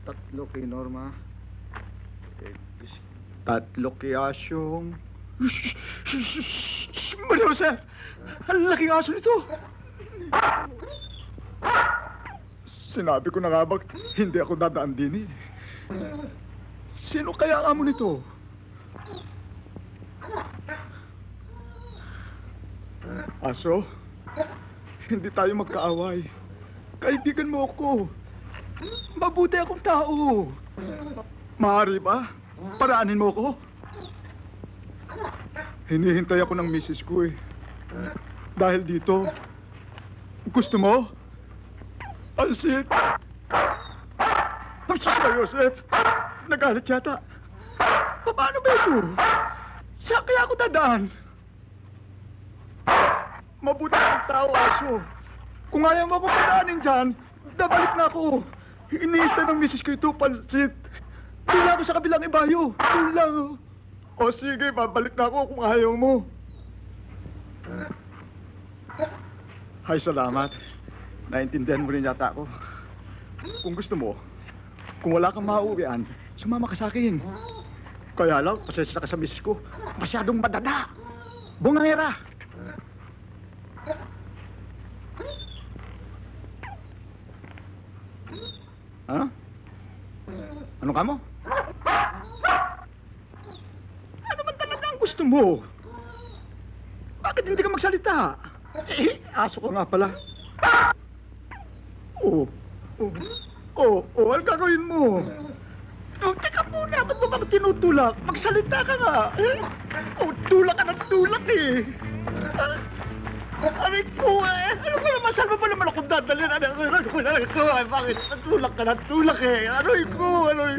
Tatlo kay Norma. Tatlo kay Asyong. Maria Jose! Ang laking aso nito! Sinabi ko na nga ba, hindi ako dadaan din eh. Sino kaya ang amo nito? Aso, hindi tayo magkaaway. Kaibigan mo ako. Mabuti akong tao. Maaari ba? Paraanin mo ako. Hinihintay ako ng misis ko eh. Dahil dito, gusto mo? Alsit! Ang sus na, Joseph! Nagalit yata. Paano ba ito? Saan kaya ako dadaan? Mabuti ang tao, aso. Kung ayaw mo ako padaanin dyan, dabalik na ako. Iniintay ng misis ko ito, Palsit. Tula ako sa kabilang ibayo. Tula. O sige, babalik na ako kung ayaw mo. Hay, salamat. Naintindihan mo rin yata ako. Kung gusto mo, kung wala kang mauwian, sumama ka sa akin. Kaya lang, pasensya ka sa misis ko. Masyadong madada. Bungangera. Ha? Ano ka mo? Ano man talaga ang gusto mo? Bakit hindi ka magsalita? Eh, aso ko nga pala. Ano gagawin mo? Oh, teka muna, ba't mo bang tinutulak? Magsalita ka nga. Tulak ka ng tulak eh. Aray ko eh. Ano ka naman? Saan mo pa naman akong dadalhin? Ano ko na lang ko eh. Bakit? Tulak ka ng tulak eh. Aray ko, aray.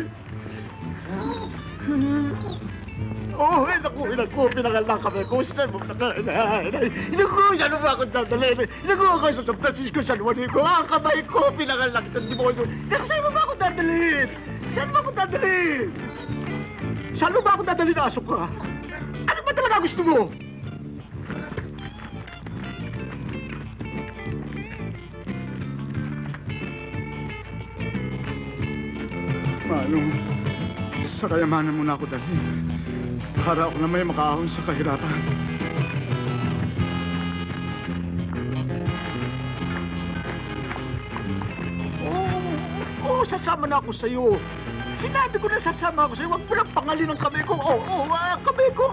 Oh, naku, pinangalan kami. Gusto mo pinangalan. Naku, yan mo ba akong dadalhin? Naku, ako sa San Francisco, San Juanico. Ang kamay ko, pinangalan ito. Hindi mo ko ito. Naku, saan mo ba akong dadalhin? Saan mo akong dadalhin? Saan mo ba akong dadalhin, aso ka? Ano ba talaga gusto mo? Manong, sa kayamanan mo na ako dalhin. Para ako na may makaahon sa kahirapan. Oo, sasama na ako sa'yo. Sinabi ko na sasama ako sa'yo. Huwag mo lang pangalin ang kamay ko. Kamay ko.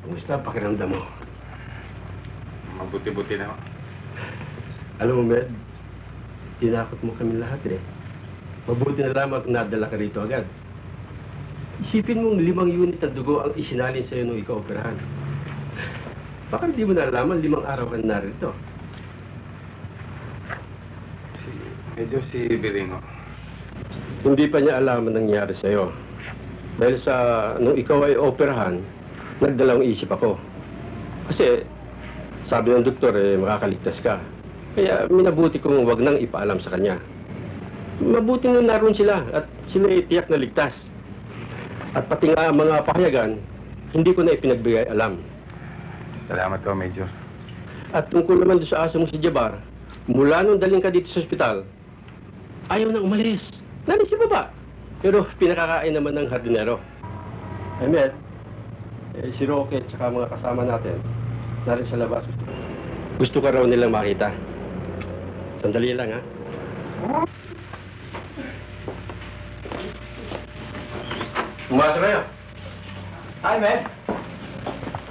Kumusta ang pakiramdam mo? Mabuti-buti na ako. Alam mo, Med, tinakot mo kami lahat eh. Mabuti na lamang nadala ka rito agad. Isipin mong 5 unit ng dugo ang isinalin sa'yo nung ikaw operahan. Baka hindi mo nalaman 5 araw ka na narito. Medyo si Biringo. Hindi pa niya alam ang nangyari sa'yo. Dahil sa nung ikaw ay operahan, nagdalawang isip ako. Kasi sabi ng doktor makakaligtas ka. Kaya minabuti kong wag nang ipaalam sa kanya. Mabuti na naroon sila at sila tiyak na ligtas. At pati nga mga pahayagan, hindi ko na ipinagbigay alam. Salamat ko, Major. At tungkol naman doon sa aso mo si Jabar, mula nung daling ka dito sa ospital, ayaw na umalis. Nanin si baba. Pero pinakakain naman ng hardinero. Ahmed, si Roque at saka mga kasama natin, narin sa labas. Gusto ka raw nilang makita. Sandali lang, ha? Umasa kayo. Hi, Med.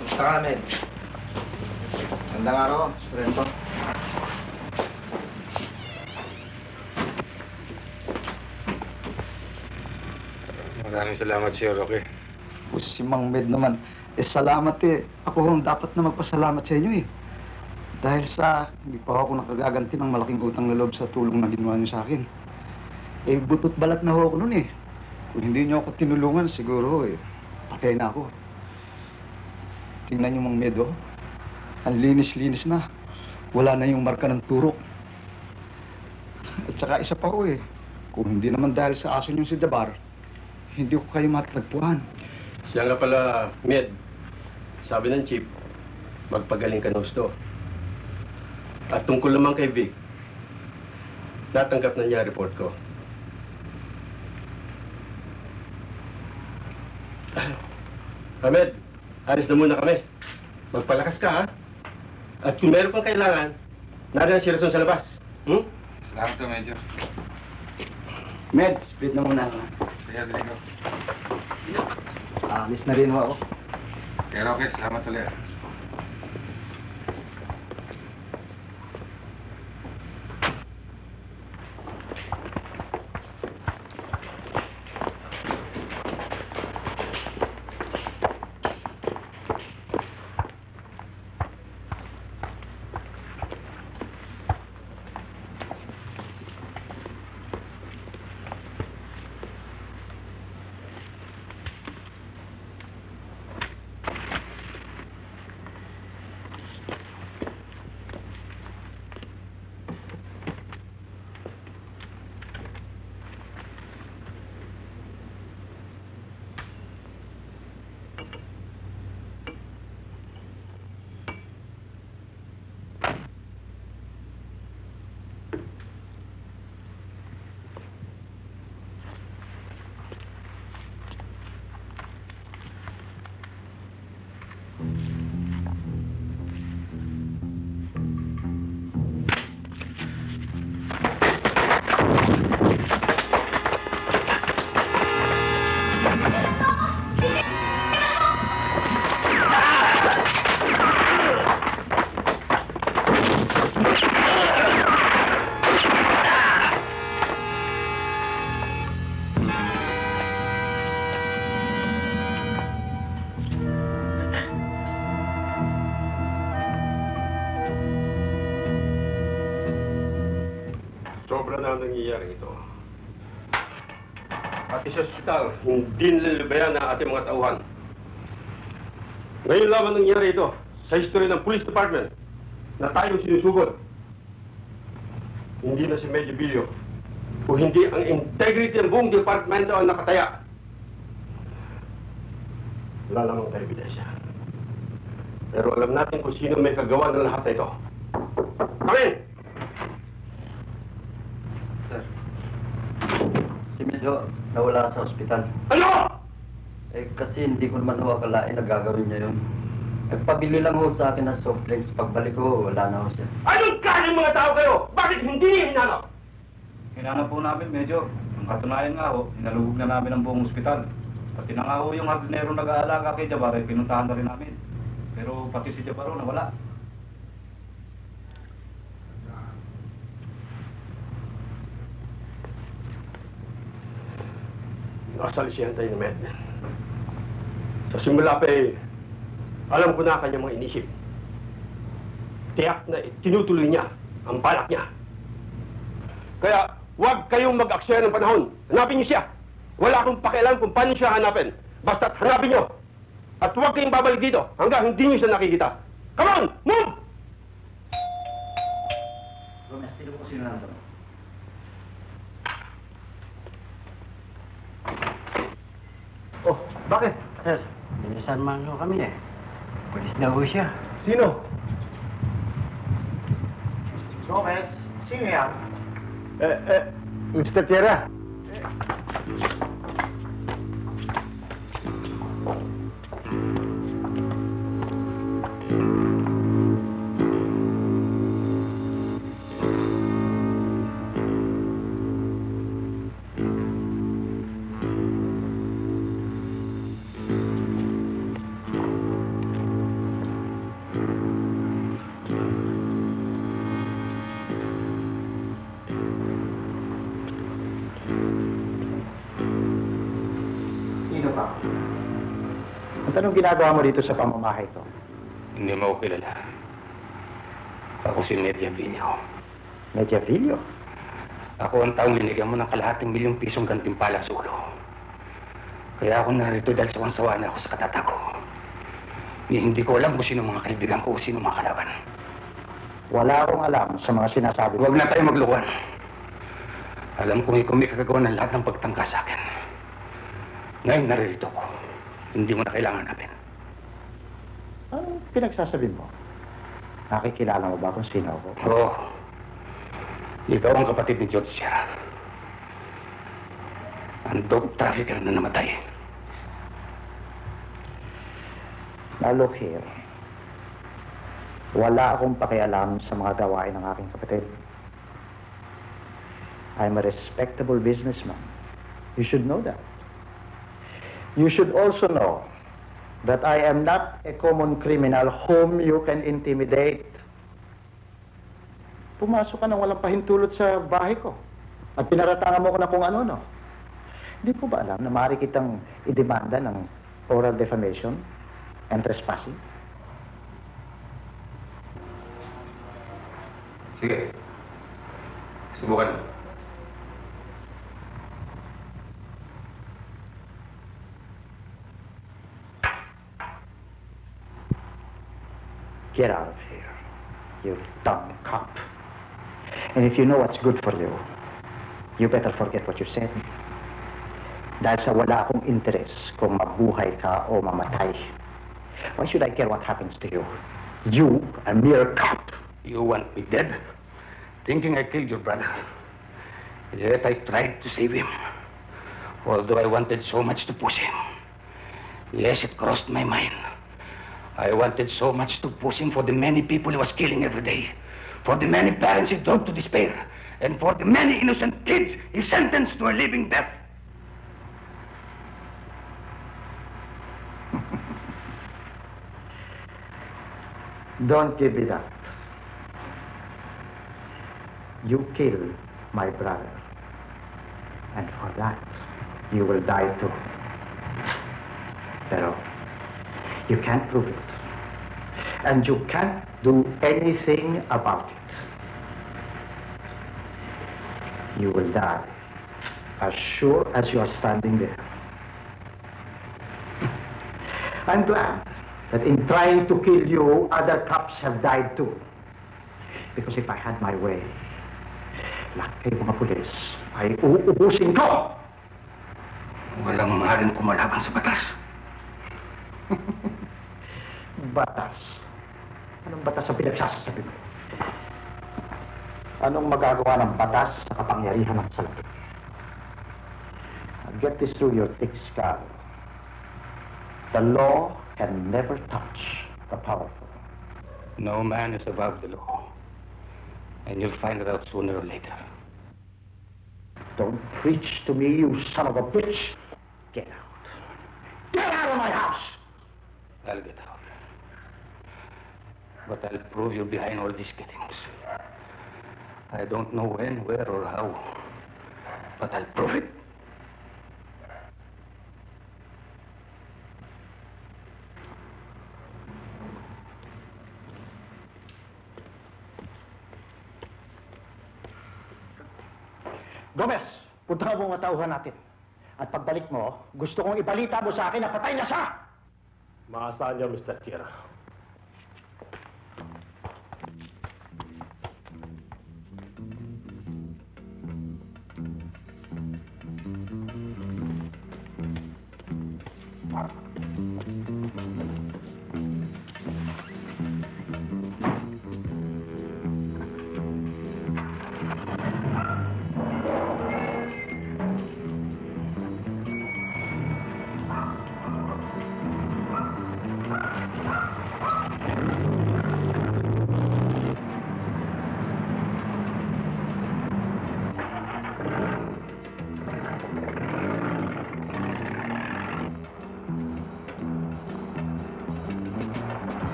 Kumusta ka na, Med? Gandang araw, Sorrento. Maraming salamat, Sir Roque. Si Mang Med naman, salamat eh. Ako ang dapat na magpasalamat sa inyo eh. Dahil sa hindi pa ako nakagaganti ng malaking utang na loob sa tulong na ginawa niyo sa akin. Butot balat na ho ako nun eh. Kung hindi niyo ako tinulungan, siguro patay na ako. Tingnan niyo, Mang Med, ang linis-linis na. Wala na yung marka ng turok. At saka isa pa ho kung hindi naman dahil sa aso niyong si Jabar, hindi ko kayo matatagpuan. Siya nga pala, Med. Sabi ng chief, magpagaling ka na gusto. At tungkol naman kay Vic, natanggap na niya report ko. Ahmed, alis na muna kami. Magpalakas ka, ha? At kung meron pang kailangan, nariyan si Rason sa labas. Salamat to, Medyo. Med, split na muna ako. Kaya, Rodrigo. Alis na rin ho ako. Pero okay, salamat ulit. Sobra na ang nangyayari ito. Pati sa ospital, hindi nililibayan ang ating mga tauhan. Ngayon lamang nangyayari ito sa history ng Police Department na tayong sinusugod. Hindi na si Medyo Bilyo kung hindi ang integrity ng buong departamento ang nakataya. Wala lamang tayo ebidensya. Pero alam natin kung sino may kagawa ng lahat na ito. Come in! Si Medyo nawala sa ospital. Ano? Eh kasi hindi ko naman ho akalain na gagawin niya yun. Nagpabili lang ho sa akin ng soft drinks. Pagbalik ko, wala na ho siya. Anong kaning mga tao kayo? Bakit hindi niyo hinanap? Hinanap po namin, Medyo. Ang katunayan nga ho, hinalugog na namin ang buong ospital. Pati na nga ho yung hardinero nag-aalaga kay Jabar, eh, pinuntahan na rin namin. Pero pati si Jabar ho, nawala. Nasalisihan tayo ni Med. Sa simula pa alam ko na kanyang mga inisip. Tiyak na tinutuloy niya ang balak niya. Kaya huwag kayong mag-aksaya ng panahon. Hanapin niyo siya. Wala akong pakialam kung paano siya hanapin. Basta't hanapin niyo. At huwag kayong babalik dito hanggang hindi niyo siya nakikita. Come on! Move! Gomez, sino po sino nandun? Oh, bakit? Sir, dinisan ho kami eh. Pulis na ho siya. Sino? Gomez, sino yan? Mr. Tierra. Sino ka? At anong ginagawa mo dito sa pamamahay ko? Hindi mo ako kilala. Ako si Medya Villo. Medya Villo? Ako ang taong linigyan mo ng kalahating milyong pisong gantimpala sa ulo. Kaya ako narito dahil sawang-sawa na ako sa katata ko. Hindi ko alam kung sino mga kaibigan ko o sino mga kalaban. Wala akong alam sa mga sinasabi. Huwag na tayo maglukuhan. Alam kong ikaw may kagagawa ng lahat ng pagtangka sa akin. Ngayon naririto ko. Hindi mo na kailangan natin. Anong pinagsasabi mo? Nakikilala mo ba kung sino ako? Oo. Ikaw ang kapatid ni George Sierra. Ang dope trafficker na namatay. Now look here. Wala akong pakialam sa mga gawain ng aking kapatid. I'm a respectable businessman. You should know that. You should also know that I am not a common criminal whom you can intimidate. Pumasok ka nang walang pahintulot sa bahay ko at pinaratangan mo ko na kung ano-ano. Hindi po ba alam na maaari kitang idemanda ng oral defamation and trespassing? Sige. Subukan mo. Get out of here, you dumb cop. And if you know what's good for you, you better forget what you said. Dahil sa wala akong interes kung mabuhay ka o mamatay. Why should I care what happens to you? You, a mere cop. You want me dead? Thinking I killed your brother. Yet I tried to save him. Although I wanted so much to push him. Yes, it crossed my mind. I wanted so much to push him for the many people he was killing every day. For the many parents he drove to despair. And for the many innocent kids he sentenced to a living death. Don't give me that. You killed my brother. And for that, you will die too. Pero, you can't prove it. And you can't do anything about it. You will die as sure as you are standing there. I'm glad that in trying to kill you, other cops have died too. Because if I had my way, lahat kayo mga pulis ay uubusin ko! Walang maaaring kumalaban sa batas. Batas? Anong batas ang pinagsasasabi mo? Anong magagawa ng batas sa kapangyarihan ng salapi? Get this through your thick skull. The law can never touch the powerful. No man is above the law. And you'll find it out sooner or later. Don't preach to me, you son of a bitch. Get out. Get out of my house! I'll get out. But I'll prove you're behind all these killings. I don't know when, where, or how. But I'll prove it. Gomez, punta mo mga tauhan natin. At pagbalik mo, gusto kong ibalita mo sa akin na patay na siya! Maasahan niyo, Mr. Tierra.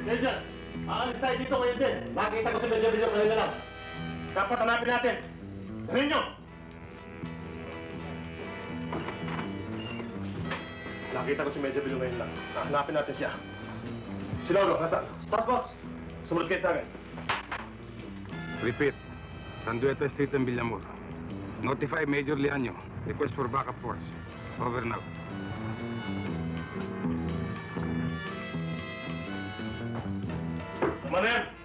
Major, aalis tayo dito ngayon din. Nakita ko si Major Bilyo kanina lang. Dapat hanapin natin. Dalhin nyo! Nakita ko si Major Bilyo ngayon lang. Hanapin natin siya. Si Lolo, nasaan? Boss! Sumunod kayo sa akin. Repeat. Sandueta Street and Villamor. Notify Major Liaño. Request for backup force. Over now. Tama na yan.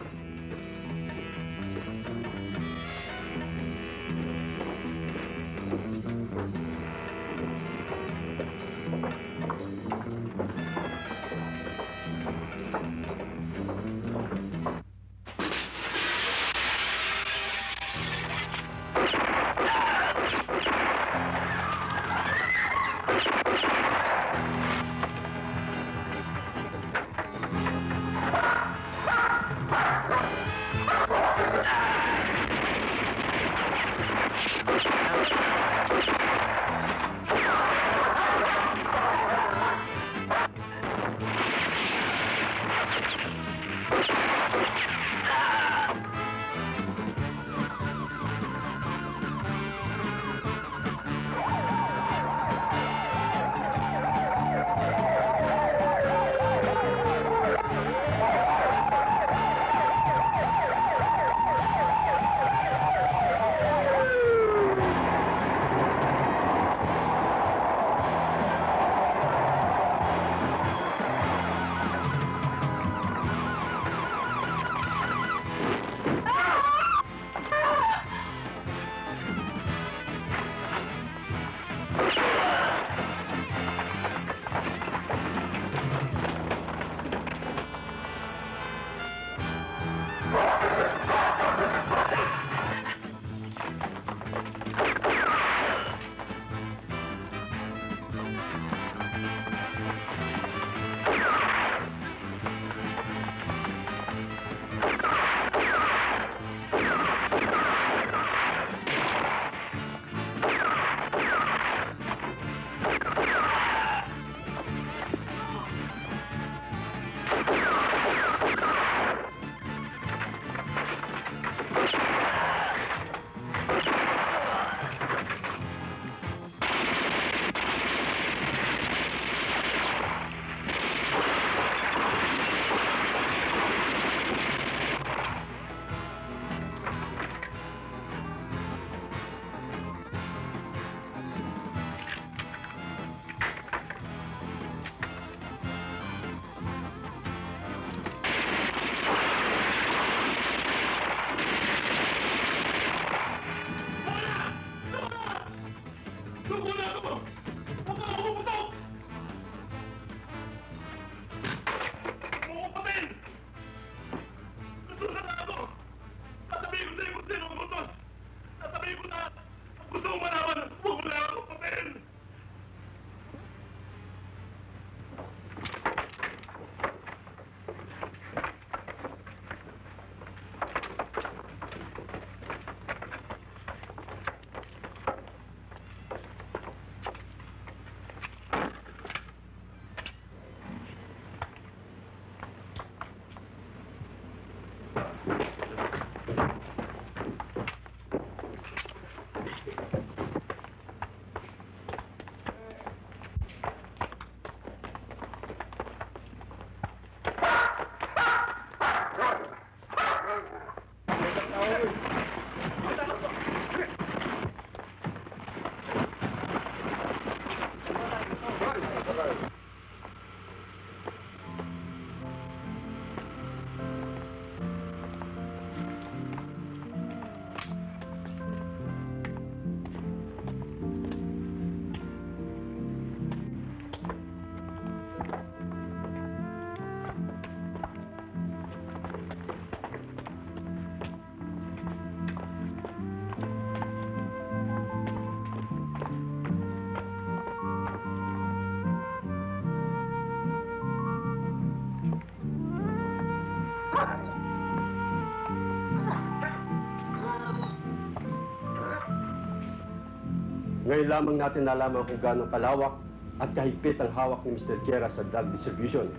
Ngayon lamang natin nalaman kung gaano kalawak at kahigpit ang hawak ni Mr. Chera sa drug distribution.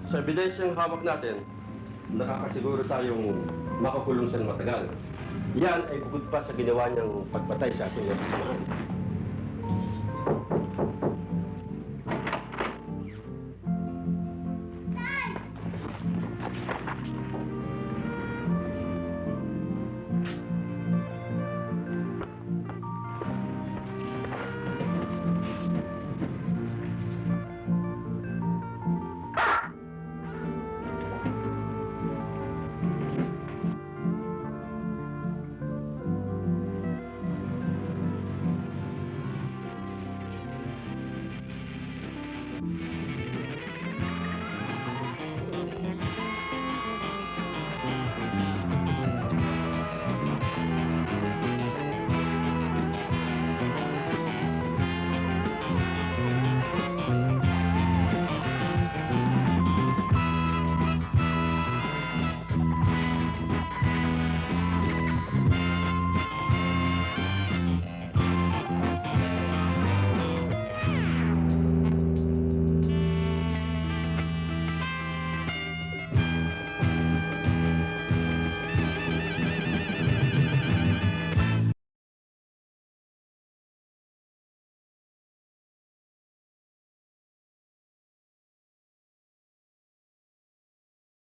Sa ebidensyang hawak natin, nakakasiguro tayong makakulong siya ng matagal. Yan ay bukod pa sa ginawa niyang pagpatay sa ating kasamahan.